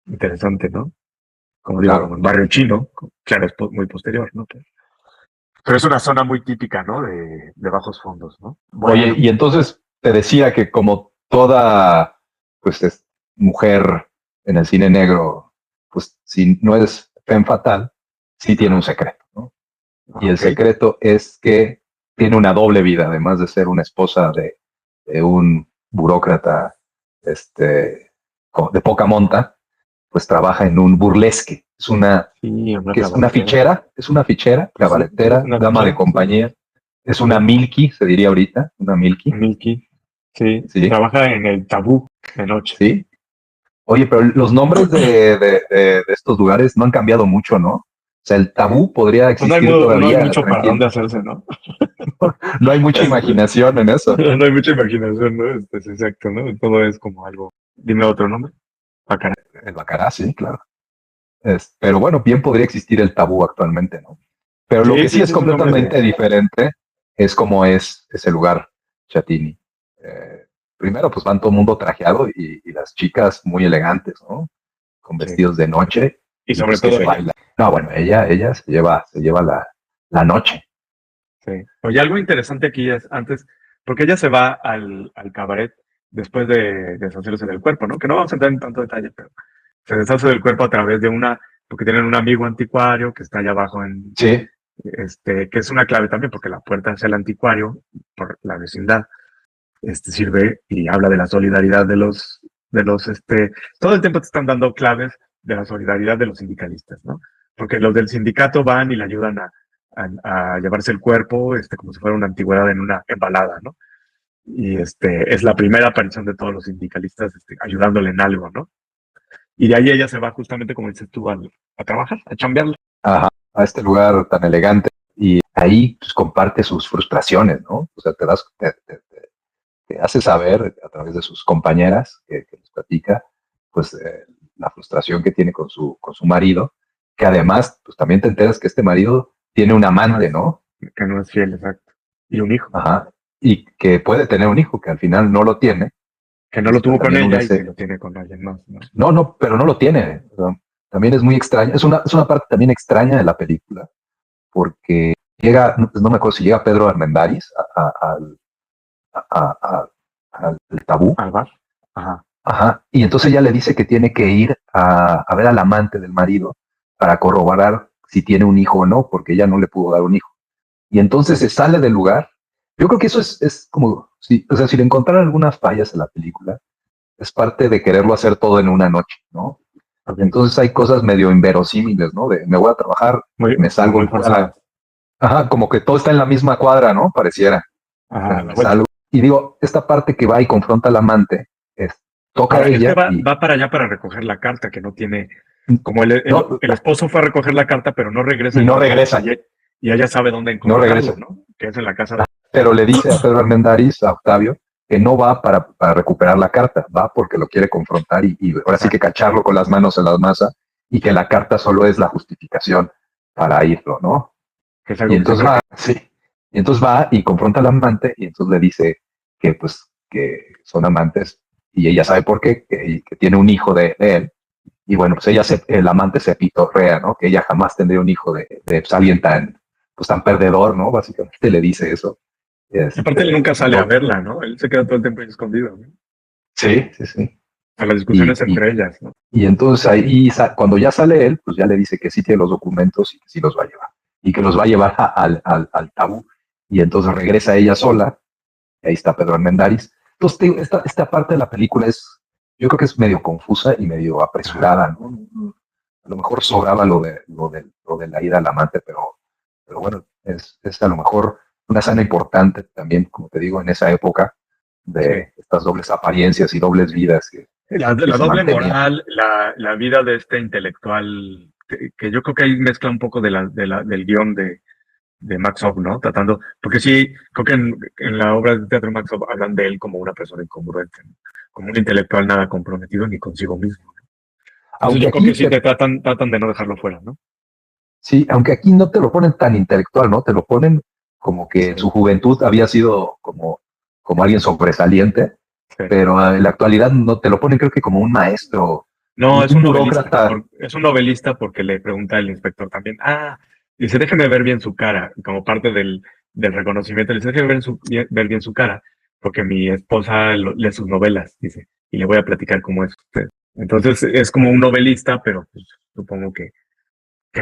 Interesante, ¿no? Como digo, como el barrio chino, claro, es muy posterior, ¿no? Pero es una zona muy típica, ¿no? De bajos fondos, ¿no? Bueno. Oye, y entonces te decía que como toda, pues, mujer en el cine negro, pues, si no es femme fatal, sí tiene un secreto, ¿no? Y el secreto es que tiene una doble vida, además de ser una esposa de un burócrata de poca monta, pues trabaja en un burlesque. Es una fichera, cabaretera, dama de compañía. Es una Milky, se diría ahorita, una Milky. Milky, sí. Trabaja en el Tabú de noche. Sí. Oye, pero los nombres de estos lugares no han cambiado mucho, ¿no? O sea, el Tabú podría existir todavía. No hay mucho para dónde hacerse, ¿no? No hay mucha imaginación en eso. No hay mucha imaginación, ¿no? Es exacto, ¿no? Todo es como algo. Dime otro nombre. Bacará. El Bacará, sí, claro. Pero bueno, bien podría existir el Tabú actualmente, ¿no? Pero lo que sí es completamente diferente es cómo es ese lugar, Chatini. Primero, pues van todo el mundo trajeado y las chicas muy elegantes, ¿no? Con vestidos de noche. Y sobre todo ella. No, bueno, ella se lleva la noche. Sí. Oye, algo interesante aquí es antes, porque ella se va al cabaret después de deshacerse del cuerpo, ¿no? Que no vamos a entrar en tanto detalle, pero se deshace del cuerpo a través de porque tienen un amigo anticuario que está allá abajo sí. Que es una clave también, porque la puerta hacia el anticuario, por la vecindad, sirve y habla de la solidaridad todo el tiempo te están dando claves de la solidaridad de los sindicalistas, ¿no? Porque los del sindicato van y le ayudan a llevarse el cuerpo, como si fuera una antigüedad en una embalada, ¿no? Y es la primera aparición de todos los sindicalistas ayudándole en algo, ¿no? Y de ahí ella se va justamente, como dices tú, a trabajar, a chambearle. Ajá, a este lugar tan elegante. Y ahí pues, comparte sus frustraciones, ¿no? O sea, te hace saber a través de sus compañeras que les platica, pues la frustración que tiene con su marido, que además, pues también te enteras que este marido tiene un amante, ¿no? Que no es fiel, exacto. Y un hijo. Ajá. Y que puede tener un hijo, que al final no lo tiene. Que no lo tuvo con ella y que lo tiene con alguien más, ¿no? No, pero no lo tiene. También es muy extraño. Es una parte también extraña de la película, porque llega, no me acuerdo si llega Pedro Armendáriz al Tabú. Al bar. Ajá. Y entonces ella le dice que tiene que ir a ver al amante del marido para corroborar si tiene un hijo o no, porque ella no le pudo dar un hijo. Y entonces se sale del lugar. Yo creo que eso es como, si le encontraran algunas fallas en la película, es parte de quererlo hacer todo en una noche, ¿no? Okay. Entonces hay cosas medio inverosímiles, ¿no? De me voy a trabajar, me salgo muy forzada. Ajá, como que todo está en la misma cuadra, ¿no? Pareciera. Ajá, me salgo. Y digo, esta parte que va y confronta al amante, toca a ella. Va para allá para recoger la carta, que no tiene. Como el esposo fue a recoger la carta, pero no regresa. Y no regresa. Y ella sabe dónde encontrarlo, no regresa, ¿no? Que es en la casa. Pero le dice a Pedro Armendáriz, a Octavio, que no va para recuperar la carta, va porque lo quiere confrontar y ahora sí que cacharlo con las manos en la masa y que la carta solo es la justificación para irlo, ¿no? Y entonces va y confronta al amante y entonces le dice que son amantes y ella sabe por qué, que tiene un hijo de él. Y bueno, pues el amante se pitorrea, ¿no? Que ella jamás tendría un hijo de alguien tan perdedor, ¿no? Básicamente le dice eso. Aparte él nunca sale a verla, ¿no? Él se queda todo el tiempo ahí escondido, ¿no? Sí. A las discusiones entre ellas, ¿no? Y entonces ahí, cuando ya sale él, pues ya le dice que sí tiene los documentos y que sí los va a llevar. Y que los va a llevar al Tabú. Y entonces regresa ella sola. Y ahí está Pedro Armendáriz. Entonces, esta parte de la película yo creo que es medio confusa y medio apresurada, ¿no? A lo mejor sobraba lo de la ida al amante, pero bueno, es a lo mejor una escena importante también, como te digo, en esa época de estas dobles apariencias y dobles vidas. La doble moral, la vida de este intelectual, que yo creo que ahí mezcla un poco del guión de Max Off, ¿no? Tratando, porque sí, creo que en la obra de teatro de Max Off hablan de él como una persona incongruente, ¿no? Como un intelectual nada comprometido ni consigo mismo, ¿no? Entonces yo creo que sí te tratan de no dejarlo fuera, ¿no? Sí, aunque aquí no te lo ponen tan intelectual, ¿no? Te lo ponen como que en su juventud había sido como alguien sobresaliente, pero en la actualidad no te lo ponen, creo que como un maestro. No, es un novelista. Es un novelista porque le pregunta al inspector también, dice, déjeme ver bien su cara, como parte del reconocimiento, le dice, déjeme ver bien su cara, porque mi esposa lee sus novelas, dice, y le voy a platicar cómo es usted. Entonces es como un novelista, pero pues, supongo que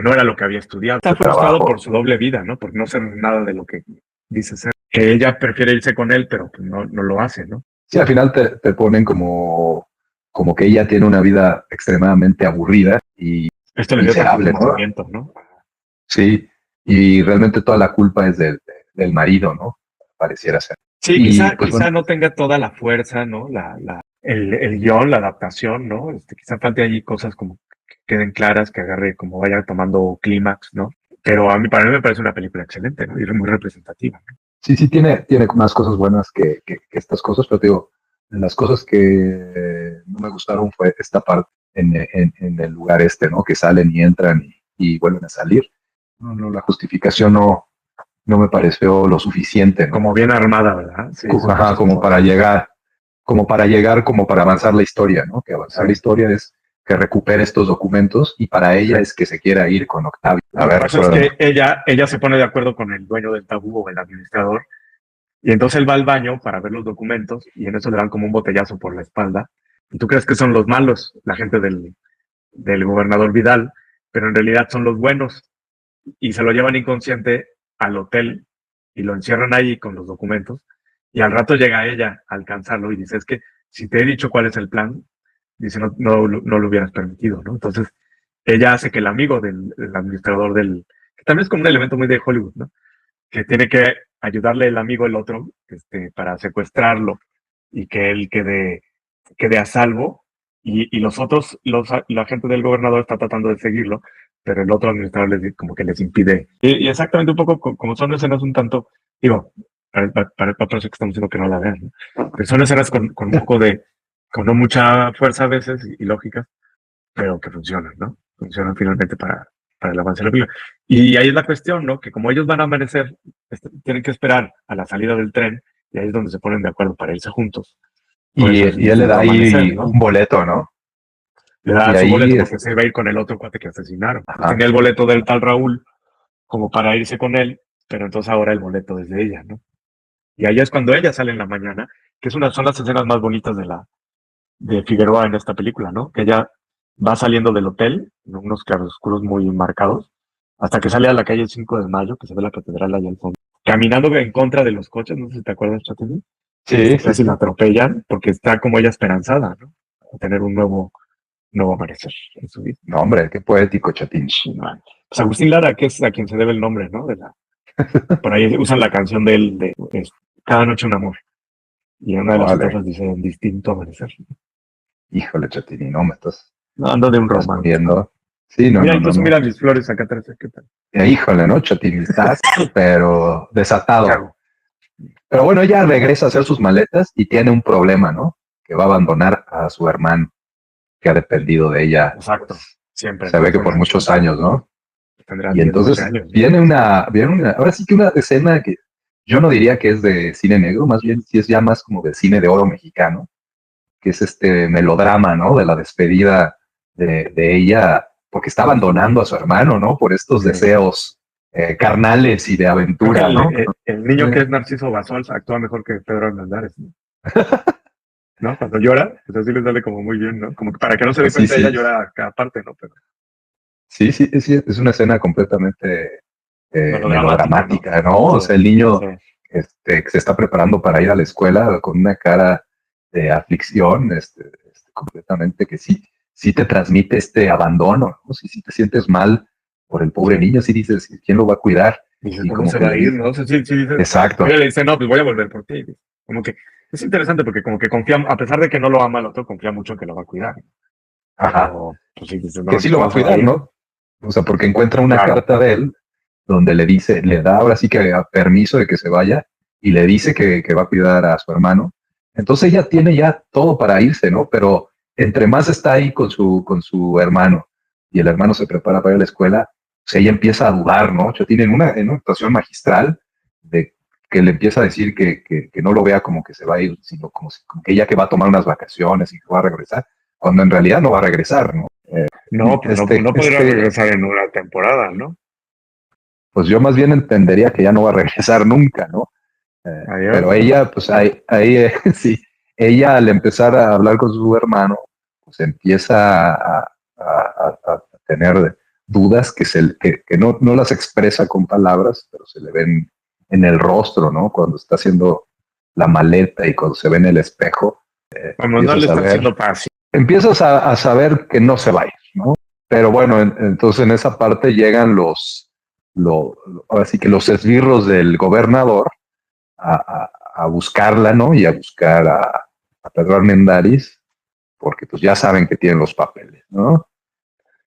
no era lo que había estudiado. Está frustrado por su doble vida, ¿no? Por no ser nada de lo que dice ser. Que ella prefiere irse con él, pero pues no lo hace, ¿no? Sí, al final te ponen como como que ella tiene una vida extremadamente aburrida y Esto le dio miserable, ¿no? ¿no? Sí, y realmente toda la culpa es del marido, ¿no? Pareciera ser. Sí, Y, quizá, pues, quizá bueno, no tenga toda la fuerza, ¿no? El guión, la adaptación, ¿no? Quizá falte allí cosas como que queden claras, que agarre, como vaya tomando clímax, ¿no? Pero para mí me parece una película excelente, ¿no? Y muy representativa, ¿no? sí, tiene más cosas buenas que estas cosas, pero te digo, las cosas que no me gustaron fue esta parte en el lugar este, ¿no? Que salen y entran y vuelven a salir. No, la justificación no me pareció lo suficiente, ¿no? Como bien armada, ¿verdad? Sí, Ajá, como para avanzar la historia, ¿no? Que avanzar la historia es que recupere estos documentos y para ella es que se quiera ir con Octavio. Lo que pasa es que ella se pone de acuerdo con el dueño del tabú o el administrador, y entonces él va al baño para ver los documentos y en eso le dan como un botellazo por la espalda. Y tú crees que son los malos, la gente del gobernador Vidal, pero en realidad son los buenos y se lo llevan inconsciente al hotel y lo encierran ahí con los documentos. Y al rato llega ella a alcanzarlo y dice, es que si te he dicho cuál es el plan, dice, no lo hubieras permitido, ¿no? Entonces, ella hace que el amigo del administrador que también es como un elemento muy de Hollywood, ¿no? Que tiene que ayudarle el amigo el otro, para secuestrarlo y que él quede a salvo. Y los otros, la gente del gobernador está tratando de seguirlo, pero el otro administrador como que les impide. Y exactamente un poco como son escenas un tanto, digo, para eso que estamos diciendo que no la vean, ¿no? Pero son escenas con un poco con no mucha fuerza a veces y lógica, pero que funcionan, ¿no? Funcionan finalmente para el avance de la película. Y ahí es la cuestión, ¿no? Que como ellos van a amanecer, tienen que esperar a la salida del tren y ahí es donde se ponen de acuerdo para irse juntos. Y él le da ahí ¿no? un boleto, ¿no? Le da su boleto porque se iba a ir con el otro cuate que asesinaron. Tenía el boleto del tal Raúl como para irse con él, pero entonces ahora el boleto es de ella, ¿no? Y ahí es cuando ella sale en la mañana, que son las escenas más bonitas de Figueroa en esta película, ¿no? Que ella va saliendo del hotel, en unos claroscuros muy marcados, hasta que sale a la calle 5 de Mayo, que se ve la catedral ahí al fondo. Caminando en contra de los coches, no sé si te acuerdas, Chatini. Sí. Casi la atropellan, porque está como ella esperanzada, ¿no? A tener un nuevo amanecer en su vida. No, hombre, qué poético, Chatín. Pues Agustín Lara, que es a quien se debe el nombre, ¿no? Por ahí usan la canción de él, Cada noche un amor. Y en una de las estrofas dice, distinto amanecer. Híjole, Chatini, no me estás... No, ando de un romance. Sí, no, mira, incluso mira mis flores acá atrás, ¿qué tal? Híjole, ¿no, Chatini? Estás, pero desatado. Claro. Pero bueno, ella regresa a hacer sus maletas y tiene un problema, ¿no? Que va a abandonar a su hermano, que ha dependido de ella. Exacto, siempre. Se ve que por muchos años, ¿no? Tendrá y entonces años, viene una, ahora sí que una escena que yo no diría que es de cine negro, más bien sí es ya más como de cine de oro mexicano, que es este melodrama, ¿no? De la despedida de ella, porque está abandonando a su hermano, ¿no? Por estos deseos carnales y de aventura, ¿no? El niño que es Narciso Basol actúa mejor que Pedro Hernández, ¿no? ¿No? Cuando llora, pues así le sale como muy bien, ¿no? Como que para que no se dé cuenta, ella llora a cada parte, ¿no? Pero... Sí, es una escena completamente melodramática, ¿no? O sea, el niño que se está preparando para ir a la escuela con una cara de aflicción, completamente que sí te transmite este abandono, ¿no? Si te sientes mal por el pobre niño, si dices, ¿quién lo va a cuidar? Dices, ¿cómo se va a ir, no? O sea, sí dices, exacto. Ella le dice, no, pues voy a volver por ti. Como que es interesante porque como que confía, a pesar de que no lo ama el otro, confía mucho en que lo va a cuidar. Ajá. Pero, pues, sí, dices, no, que sí lo va a cuidar, ¿no? O sea, porque encuentra una carta de él donde le dice, le da ahora sí que permiso de que se vaya y le dice que va a cuidar a su hermano. Entonces ella tiene ya todo para irse, ¿no? Pero entre más está ahí con su hermano y el hermano se prepara para ir a la escuela, pues ella empieza a dudar, ¿no? Tienen una actuación magistral de que le empieza a decir que no lo vea como que se va a ir, sino como que ella que va a tomar unas vacaciones y que va a regresar, cuando en realidad no va a regresar, ¿no? No, pues no podría regresar en una temporada, ¿no? Pues yo más bien entendería que ya no va a regresar nunca, ¿no? Pero ella, pues ahí sí, ella al empezar a hablar con su hermano, pues empieza a tener dudas que no las expresa con palabras, pero se le ven en el rostro, ¿no? Cuando está haciendo la maleta y cuando se ve en el espejo. Como no le está haciendo fácil. empiezas a saber que no se va a ir, ¿no? Pero bueno, entonces en esa parte llegan ahora sí que los esbirros del gobernador a buscarla, ¿no? Y a buscar a Pedro Armendáriz, porque pues ya saben que tienen los papeles, ¿no?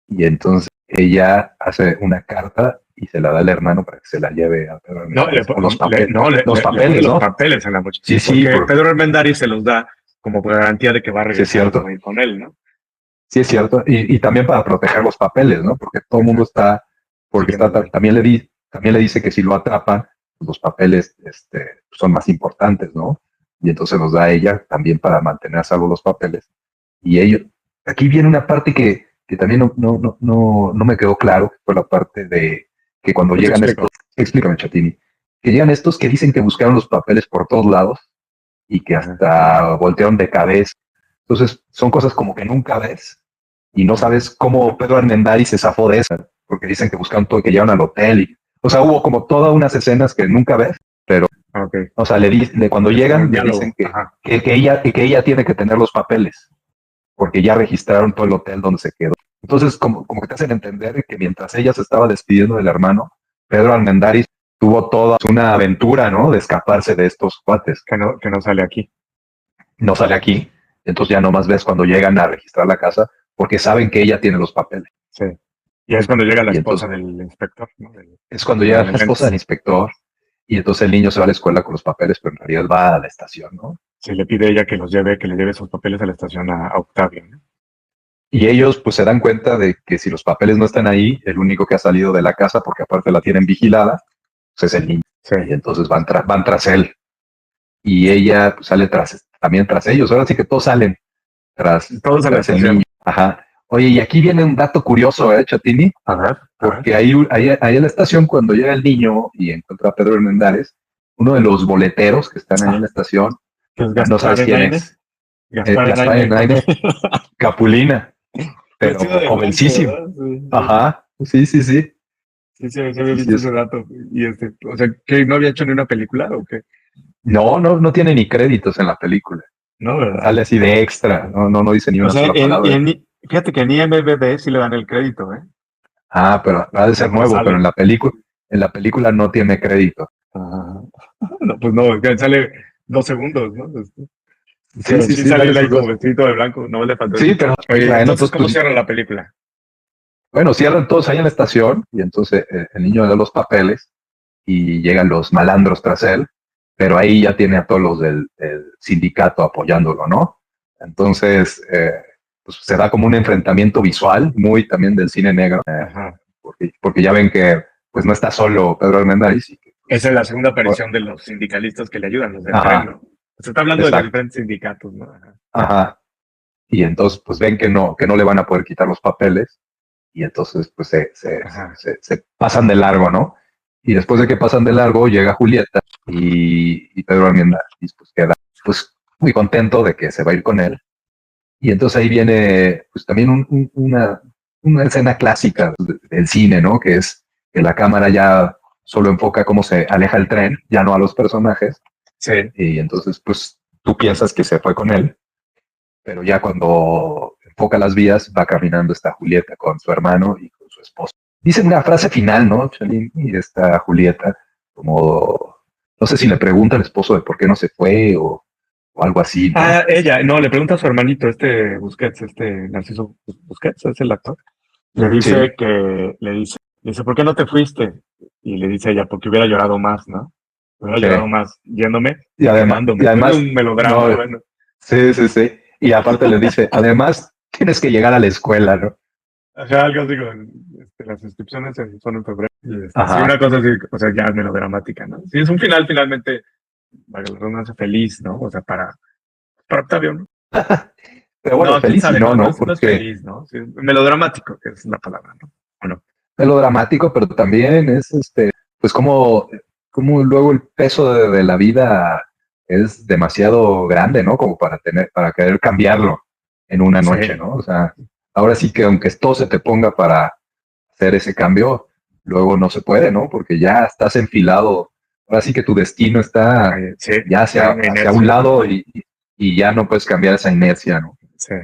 Y entonces ella hace una carta y se la da al hermano para que se la lleve a Pedro Armendáriz. Los papeles, ¿no? Los papeles en la mochila. Sí, porque Pedro Armendáriz se los da como garantía de que va a regresar con él, ¿no? Sí, es cierto. Y también para proteger los papeles, ¿no? Porque todo el mundo está, también le dice que si lo atrapan, los papeles son más importantes, ¿no? Y entonces los da a ella también para mantener a salvo los papeles. Y ellos, aquí viene una parte que también no me quedó claro, que fue la parte de que cuando llegan estos, explícame, Chatini, que llegan estos que dicen que buscaron los papeles por todos lados y que hasta voltearon de cabeza. Entonces son cosas como que nunca ves y no sabes cómo Pedro Armendáriz se zafó de esa, porque dicen que buscaron todo, que llegaron al hotel. O sea, hubo como todas unas escenas que nunca ves, pero, o sea, cuando llegan, le dicen que ella tiene que tener los papeles, porque ya registraron todo el hotel donde se quedó. Entonces, como que te hacen entender que mientras ella se estaba despidiendo del hermano, Pedro Armendáriz tuvo toda una aventura, ¿no? De escaparse de estos cuates. Que no sale aquí. No sale aquí. Entonces ya nomás ves cuando llegan a registrar la casa, porque saben que ella tiene los papeles. Sí. Y es cuando llega la esposa del inspector, ¿no? Es cuando llega la esposa del inspector, y entonces el niño se va a la escuela con los papeles, pero en realidad va a la estación, ¿no? Sí, le pide ella que le lleve sus papeles a la estación a Octavio, ¿no? Y ellos pues se dan cuenta de que si los papeles no están ahí, el único que ha salido de la casa, porque aparte la tienen vigilada, pues es el niño. Sí. Y entonces van tras él. Y ella pues, sale también tras ellos. Ahora sí que todos salen tras el niño. Ajá. Oye, y aquí viene un dato curioso, Chatini. A ver. Porque ahí en la estación, cuando llega el niño y encuentra a Pedro Armendáriz, uno de los boleteros que están ahí en la estación, no sabes quién es. Gaspar Enaine, Capulina, pero jovencísimo. Ajá, sí. Sí, había visto ese dato. Y o sea, ¿que no había hecho ni una película o qué? No tiene ni créditos en la película. No, ¿verdad? Sale así de extra, no dice ni una sola palabra. Fíjate que en IMDb sí le dan el crédito, ¿eh? Ah, pero ha de ser nuevo, pero en la película no tiene crédito. Ajá. No, pues no, sale 2 segundos, ¿no? Sí, sale ahí como vestido de blanco, no le faltó. Sí, pero entonces, ¿cómo cierra la película? Bueno, cierran todos ahí en la estación y entonces el niño le da los papeles y llegan los malandros tras él, pero ahí ya tiene a todos los del sindicato apoyándolo, ¿no? Entonces, pues se da como un enfrentamiento visual, muy también del cine negro, porque ya ven que pues no está solo Pedro Armendáriz. Esa es la segunda aparición de los sindicalistas que le ayudan, los del tren, ¿no? Se está hablando de diferentes sindicatos, ¿no? Ajá. Y entonces, pues ven que no le van a poder quitar los papeles. Y entonces, pues se pasan de largo, ¿no? Y después de que pasan de largo, llega Julieta y Pedro Armendáriz pues queda pues muy contento de que se va a ir con él. Y entonces ahí viene pues también una escena clásica del cine, ¿no? Que es que la cámara ya solo enfoca cómo se aleja el tren, ya no a los personajes. Sí. Y entonces, pues, tú piensas que se fue con él, pero ya cuando enfoca las vías, va caminando esta Julieta con su hermano y con su esposo. Dice una frase final, ¿no, Chalín? Y esta Julieta, como, no sé si le pregunta al esposo de por qué no se fue o algo así, ¿no? Ella, no, le pregunta a su hermanito, Busquets, Narciso Busquets, es el actor. Le dice ¿por qué no te fuiste? Y le dice ella, porque hubiera llorado más, ¿no? Hubiera llorado más yéndome y además un melodrama, bueno. Sí. Y aparte le dice, además, tienes que llegar a la escuela, ¿no? Ajá, algo así las inscripciones son en febrero. Sí, una cosa así, o sea, ya melodramática, ¿no? Sí, es un final finalmente, para que la redundancia feliz, ¿no? O sea, para Octavio, ¿no? Pero bueno, feliz no, porque... es feliz, ¿no? Sí, melodramático, que es la palabra, ¿no? Bueno. Melodramático, pero también es, pues como luego el peso de la vida es demasiado grande, ¿no? Como para querer cambiarlo en una noche, ¿no? O sea, ahora sí que aunque todo se te ponga para hacer ese cambio, luego no se puede, ¿no? Porque ya estás enfilado. Ahora sí que tu destino está ya hacia un lado y ya no puedes cambiar esa inercia, ¿no? Sí.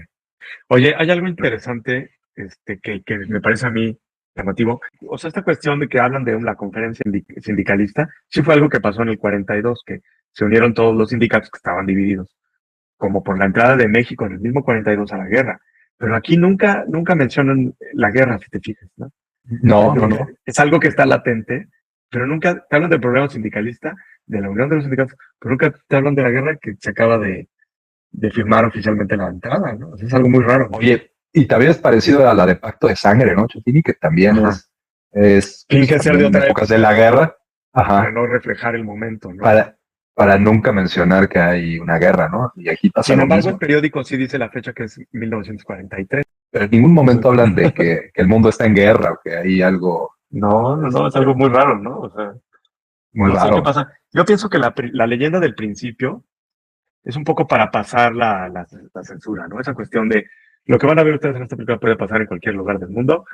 Oye, hay algo interesante que me parece a mí llamativo. O sea, esta cuestión de que hablan de la conferencia sindicalista, sí fue algo que pasó en el 42, que se unieron todos los sindicatos que estaban divididos, como por la entrada de México en el mismo 42 a la guerra. Pero aquí nunca mencionan la guerra, si te fijas, ¿no? No. Es algo que está latente, pero nunca te hablan del problema sindicalista, de la unión de los sindicatos, pero nunca te hablan de la guerra que se acaba de firmar oficialmente la entrada, ¿no? O sea, es algo muy raro. Oye, y también es parecido a la de Pacto de Sangre, ¿no, Chatini? Que también Ajá. es Tiene que ser de otra épocas de la guerra. Ajá. Para no reflejar el momento, ¿no? Para nunca mencionar que hay una guerra, ¿no? Y aquí pasa Sin lo embargo, mismo. el periódico sí dice la fecha que es 1943. Pero en ningún momento hablan de que el mundo está en guerra o que hay algo. No, es algo muy raro, ¿no? O sea, Muy no sé raro. qué pasa. Yo pienso que la leyenda del principio es un poco para pasar la censura, ¿no? Esa cuestión de lo que van a ver ustedes en esta película puede pasar en cualquier lugar del mundo.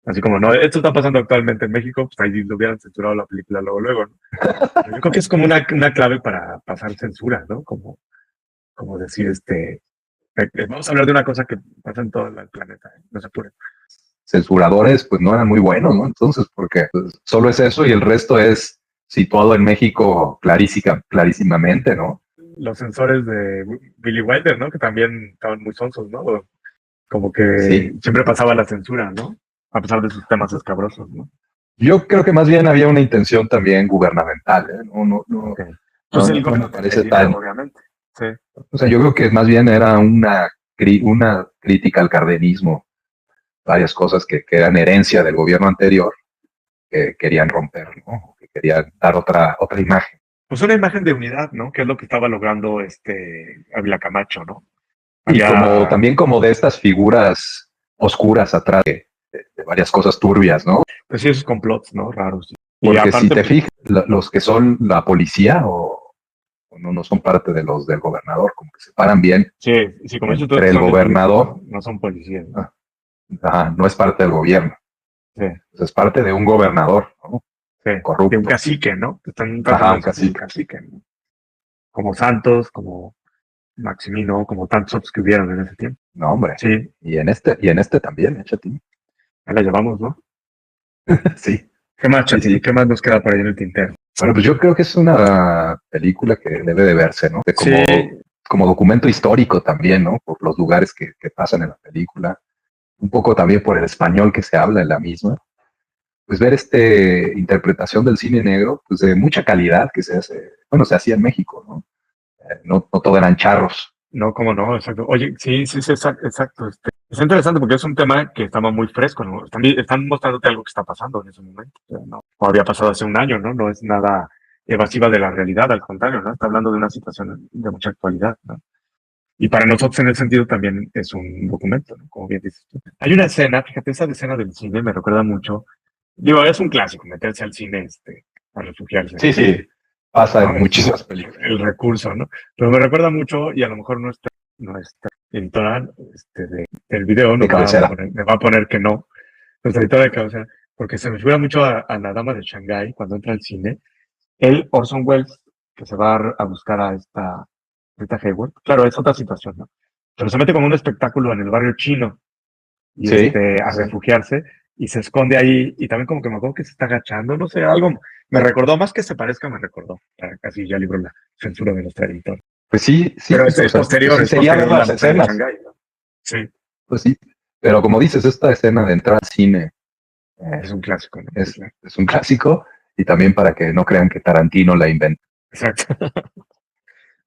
Así como, no, esto está pasando actualmente en México, pues ahí lo hubieran censurado la película luego, ¿no? Pero yo creo que es como una clave para pasar censura, ¿no? Como decir, vamos a hablar de una cosa que pasa en todo el planeta, no se apure. Censuradores, pues no eran muy buenos, ¿no? Entonces, porque pues, solo es eso y el resto es situado en México clarísimamente, ¿no? Los censores de Billy Wilder, ¿no? Que también estaban muy sonsos, ¿no? Como que Sí. siempre pasaba la censura, ¿no? A pesar de sus temas escabrosos, ¿no? Yo creo que más bien había una intención también gubernamental, ¿eh? No, Okay. Pues el no me gobierno parece tenía tan. dinero, obviamente. Sí. O sea, yo creo que más bien era una crítica al cardenismo, varias cosas que eran herencia del gobierno anterior que querían romper, ¿no? Que querían dar otra imagen. Pues una imagen de unidad, ¿no? Que es lo que estaba logrando Ávila Camacho, ¿no? Y también como de estas figuras oscuras atrás de varias cosas turbias, ¿no? Pues sí, esos complots, ¿no? Raros. Porque aparte, si te fijas, los que son la policía o no son parte de los del gobernador, como que se paran bien. Sí, como entre el gobernador. No son policías, ¿no? No es parte del gobierno. Sí. Pues es parte de un gobernador, ¿no? Sí. Corrupto. De un cacique, ¿no? Un cacique, ¿no? Como Santos, como Maximino, como tantos otros que hubieron en ese tiempo. No, hombre. Sí. Y en este también, Chatín. Ahí la llevamos, ¿no? Sí. ¿Qué más, Chatín? Sí. ¿Qué más nos queda por ahí en el tintero? Bueno, pues yo creo que es una película que debe de verse, ¿no? Como documento histórico también, ¿no? Por los lugares que pasan en la película. Un poco también por el español que se habla en la misma. Pues ver interpretación del cine negro, pues de mucha calidad que se hacía en México, ¿no? No todo eran charros. No, cómo no, exacto. Oye, sí, exacto. Es interesante porque es un tema que estaba muy fresco, ¿no? Están mostrándote algo que está pasando en ese momento. O sea, no había pasado hace un año, ¿no? No es nada evasiva de la realidad, al contrario, ¿no? Está hablando de una situación de mucha actualidad, ¿no? Y para nosotros en ese sentido también es un documento, ¿no? Como bien dices tú. Hay una escena, fíjate, esa escena del cine me recuerda mucho. Digo, es un clásico meterse al cine a refugiarse. Sí. Pasa en muchísimas películas. El recurso, ¿no? Pero me recuerda mucho, y a lo mejor nuestra editora del video me va a poner que no, nuestra editora de cabecera, porque se me figura mucho a la dama de Shanghái cuando entra al cine. Orson Welles, que se va a buscar a esta Rita Hayworth. Claro, es otra situación, ¿no? Pero se mete como un espectáculo en el barrio chino y a refugiarse y se esconde ahí y también como que me acuerdo que se está agachando, no sé, algo me recordó, más que se parezca, me recordó. Casi ya libró la censura de nuestra editora. Pues sí. Pero es posterior. Pues sería ver las escenas. Shanghái, ¿no? Sí. Pues sí. Pero como dices, esta escena de entrar al cine es un clásico, ¿no? Es un clásico y también para que no crean que Tarantino la inventó. Exacto.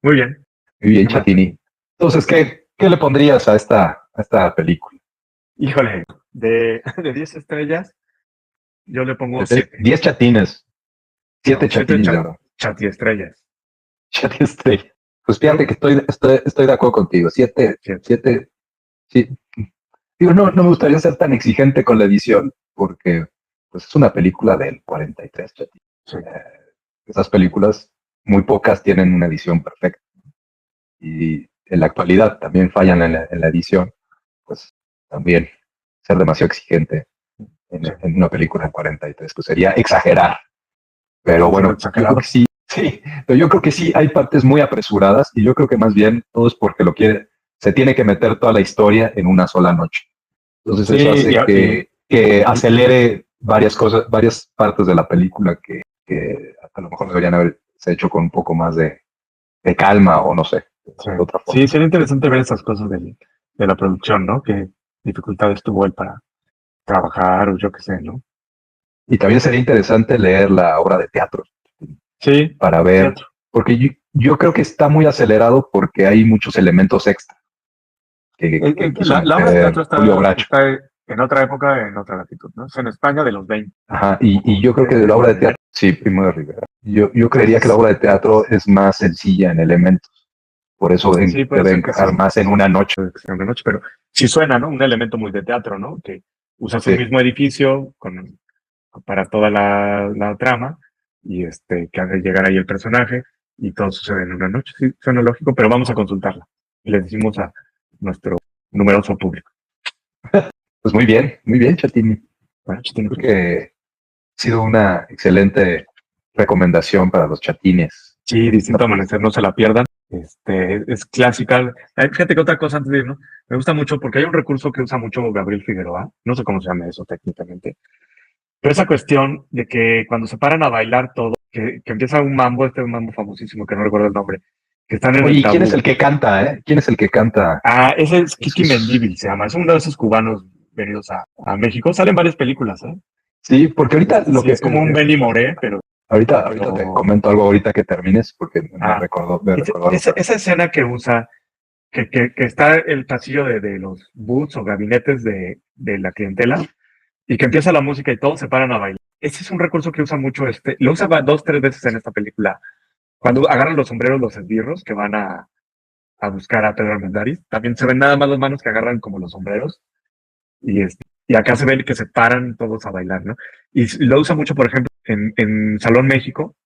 Muy bien. Muy bien, Chatini. Entonces, ¿qué le pondrías a esta película? Híjole, de 10 estrellas, yo le pongo 7. 10 chatines. 7 chatines, claro. Chati estrellas. Chati estrellas. Pues fíjate que estoy de acuerdo contigo. 7. Sí. Digo, no me gustaría ser tan exigente con la edición, porque pues, es una película del 43, Chatini. Sí. Esas películas, muy pocas tienen una edición perfecta. Y en la actualidad también fallan en la edición. Pues también ser demasiado exigente en una película en 43, pues sería exagerar. Pero bueno, claro que sí, pero yo creo que sí hay partes muy apresuradas y yo creo que más bien todo es porque se tiene que meter toda la historia en una sola noche. Entonces eso hace que acelere varias cosas, varias partes de la película que a lo mejor deberían haberse hecho con un poco más de calma o no sé, Sí. de otra forma. Sí, sería interesante ver esas cosas de la producción, ¿no? Qué dificultades tuvo él para trabajar o yo qué sé, ¿no? Y también sería interesante leer la obra de teatro. Sí, para ver, teatro. porque yo creo que está muy acelerado porque hay muchos elementos extra que quiso La obra de meter teatro Julio Bracho. está en otra época, en otra latitud, ¿no? Es en España de los 20. Ajá, y yo creo que de la obra de teatro, sí, Primo de Rivera. Yo creería que la obra de teatro es más sencilla en elementos, por eso Sí, puede debe ser que encajar sí. más en una noche. De noche, pero sí suena, ¿no? Un elemento muy de teatro, ¿no? Que usas un Sí. mismo edificio para toda la trama y que ha de llegar ahí el personaje y todo sucede en una noche. Sí, suena lógico, pero vamos a consultarla. Y le decimos a nuestro numeroso público. Pues muy bien, Chatini. Bueno, Creo que ha sido una excelente recomendación para los chatines. sí, Distinto Amanecer, no se la pierdan. Es clásica. Fíjate que otra cosa antes de irnos, me gusta mucho porque hay un recurso que usa mucho Gabriel Figueroa, no sé cómo se llama eso técnicamente, pero esa cuestión de que cuando se paran a bailar todo, que empieza un mambo, un mambo famosísimo que no recuerdo el nombre, que están en Oye, el ¿y quién es tabú. el que canta, ¿Quién es el que canta? Ah, ese es Kiki Mendívil, se llama. Es uno de esos cubanos venidos a México. Salen varias películas, ¿eh? Sí, porque ahorita lo Sí, que es como un Benny Moré, pero ahorita te comento algo ahorita que termines porque me recordó algo. esa escena que usa, que está el pasillo de los booths o gabinetes de la clientela y que empieza la música y todos se paran a bailar. Ese es un recurso que usa mucho lo usa 2, 3 veces en esta película. Cuando agarran los sombreros los esbirros que van a buscar a Pedro Armendáriz, también se ven nada más las manos que agarran como los sombreros y acá se ven que se paran todos a bailar, ¿no? Y lo usa mucho, por ejemplo, en Salón México,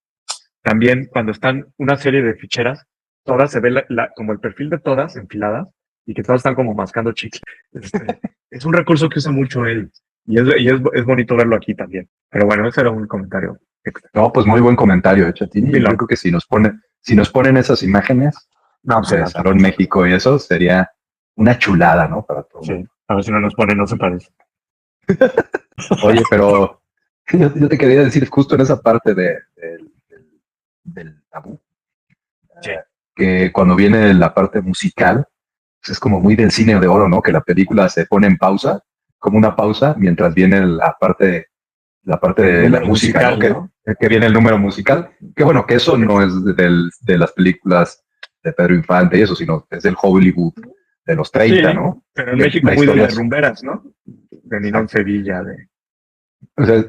también cuando están una serie de ficheras, todas se ve como el perfil de todas enfiladas y que todas están como mascando chicle. Es un recurso que usa mucho él y es bonito verlo aquí también. Pero bueno, ese era un comentario extra. No, pues muy buen comentario, Chatini. Sí, Yo creo que si nos ponen esas imágenes no, pues de Salón México y eso, sería una chulada, ¿no? Para todos. Sí, a ver si no nos ponen, no se parece. Oye, pero yo te quería decir justo en esa parte del tabú, Sí. que cuando viene la parte musical, pues es como muy del cine de oro, ¿no? Que la película se pone en pausa, como una pausa, mientras viene la parte de la música, musical, ¿no? Que viene el número musical. Que bueno, que eso no es de las películas de Pedro Infante y eso, sino es del Hollywood de los 30, sí, ¿no? pero en México muy de las rumberas, ¿no? De Ninón Exacto. Sevilla, O sea,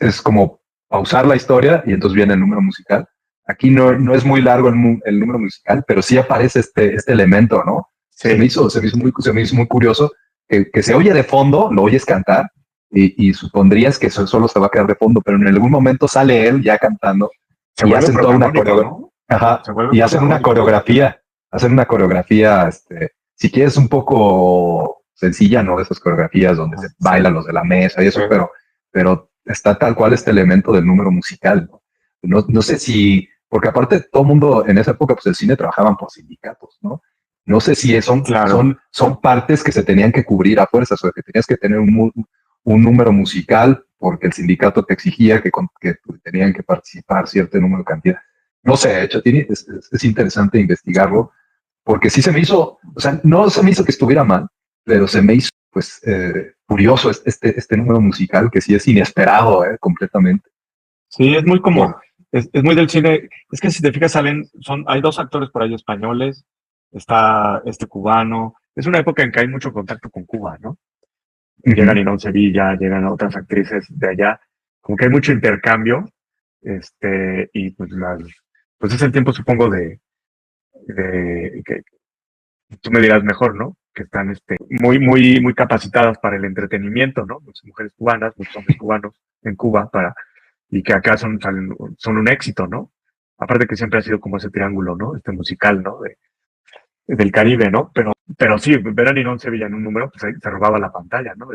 es como pausar la historia y entonces viene el número musical. Aquí no es muy largo el número musical, pero sí aparece este elemento, ¿no? Sí. Se me hizo muy curioso que se oye de fondo, lo oyes cantar y supondrías que eso solo se va a quedar de fondo, pero en algún momento sale él ya cantando y hacen toda una coreografía. ¿No? Ajá, y hacen una coreografía, si quieres un poco sencilla, ¿no? De esas coreografías donde se bailan los de la mesa y eso, pero está tal cual este elemento del número musical. No sé si, porque aparte todo el mundo en esa época, pues el cine trabajaban por sindicatos, ¿no? No sé si son partes que se tenían que cubrir a fuerzas o que tenías que tener un número musical porque el sindicato te exigía que tenían que participar cierto número de cantidad. No sé, Chatini, es interesante investigarlo porque sí se me hizo, o sea, no se me hizo que estuviera mal, pero se me hizo pues curioso este número musical que sí es inesperado completamente. Sí, es muy como, es muy del cine, es que si te fijas hay 2 actores por ahí españoles, está este cubano, es una época en que hay mucho contacto con Cuba, ¿no? Llegan Inón Sevilla, llegan otras actrices de allá, como que hay mucho intercambio, y pues es el tiempo supongo que tú me dirás mejor, ¿no? Que están muy, muy, muy capacitadas para el entretenimiento, ¿no? Muchas mujeres cubanas, muchos hombres cubanos en Cuba y que acá son un éxito, ¿no? Aparte que siempre ha sido como ese triángulo, ¿no? Musical, ¿no? Del Caribe, ¿no? Pero sí, ver a Ninón Sevilla en un número, pues ahí se robaba la pantalla, ¿no?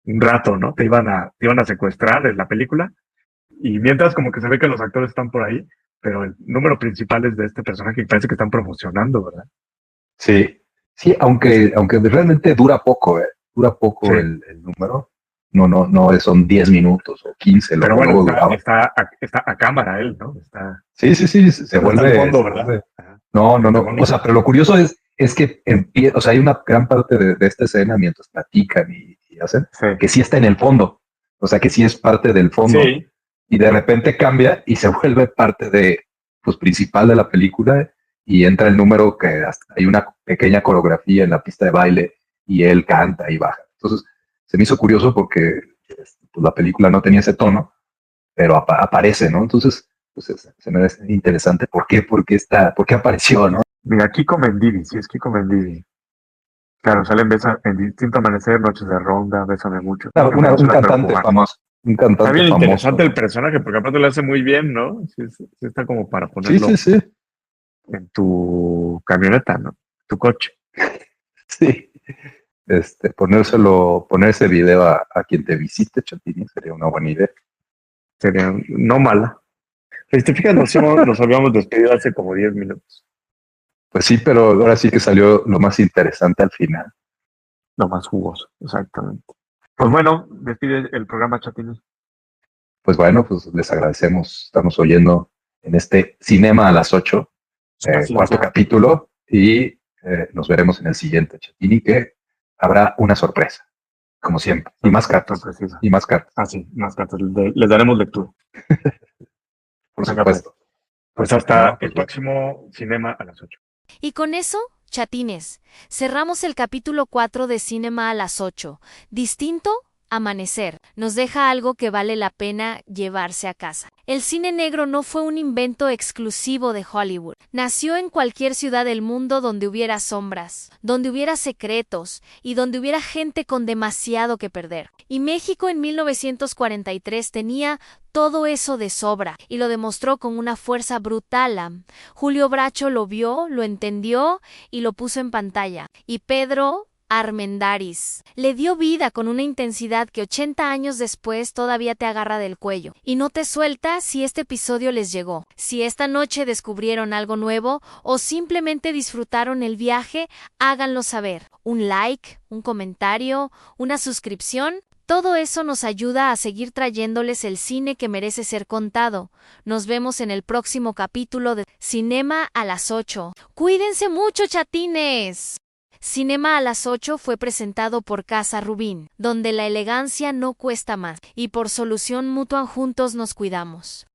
Un rato, ¿no? Te iban a secuestrar en la película y mientras como que se ve que los actores están por ahí, pero el número principal es de este personaje que parece que están promocionando, ¿verdad? Sí, Sí, aunque realmente dura poco, ¿eh? Dura poco Sí. el número. No son 10 minutos o 15, Pero luego bueno, duraba. está a cámara él, ¿no? Sí, se No está al vuelve. fondo, Se ¿verdad? vuelve. Ajá. No. Está O bonito. sea, pero lo curioso es que o sea, hay una gran parte de esta escena mientras platican y hacen, Sí. que sí está en el fondo. O sea, que sí es parte del fondo. Sí. Y de repente cambia y se vuelve parte pues, principal de la película y entra el número que hasta hay una pequeña coreografía en la pista de baile y él canta y baja. Entonces, se me hizo curioso porque pues, la película no tenía ese tono, pero aparece, ¿no? Entonces, pues, se me hace interesante. ¿Por qué? ¿Por qué apareció, no? Mira, Kiko Mendivi, sí es Kiko Mendivi. Claro, salen en Distinto Amanecer, Noches de Ronda, Bésame Mucho. Un cantante famoso. Un Está cantante bien famoso. interesante el personaje, porque aparte lo hace muy bien, ¿no? Sí está como para Sí, ponerlo sí. en tu camioneta, ¿no? Tu coche. Sí. Poner ese video a quien te visite, Chatini, sería una buena idea. Sería no mala. Pues, te fijas, nos habíamos despedido hace como 10 minutos. Pues sí, pero ahora sí que salió lo más interesante al final. Lo más jugoso, exactamente. Pues bueno, despide el programa, Chatini. Pues bueno, pues les agradecemos. Estamos oyendo en este Cinema a las 8, cuarto capítulo, y nos veremos en el siguiente, Chatini, que habrá una sorpresa, como siempre. Y más cartas. Sorpresiva. Y más cartas. Ah, sí, más cartas. Les daremos lectura. Por Venga, supuesto. Pues hasta No, pues el próximo Cinema a las 8. Y con eso, chatines, cerramos el capítulo 4 de Cinema a las 8. Distinto amanecer. Nos deja algo que vale la pena llevarse a casa. El cine negro no fue un invento exclusivo de Hollywood. Nació en cualquier ciudad del mundo donde hubiera sombras, donde hubiera secretos y donde hubiera gente con demasiado que perder. Y México en 1943 tenía todo eso de sobra y lo demostró con una fuerza brutal. Julio Bracho lo vio, lo entendió y lo puso en pantalla. Y Pedro Armendáriz le dio vida con una intensidad que 80 años después todavía te agarra del cuello y no te suelta si este episodio les llegó. Si esta noche descubrieron algo nuevo o simplemente disfrutaron el viaje, háganlo saber. Un like, un comentario, una suscripción. Todo eso nos ayuda a seguir trayéndoles el cine que merece ser contado. Nos vemos en el próximo capítulo de Cinema a las 8. ¡Cuídense mucho, chatines! Cinema a las 8 fue presentado por Casa Rubín, donde la elegancia no cuesta más, y por Solución Mutua juntos nos cuidamos.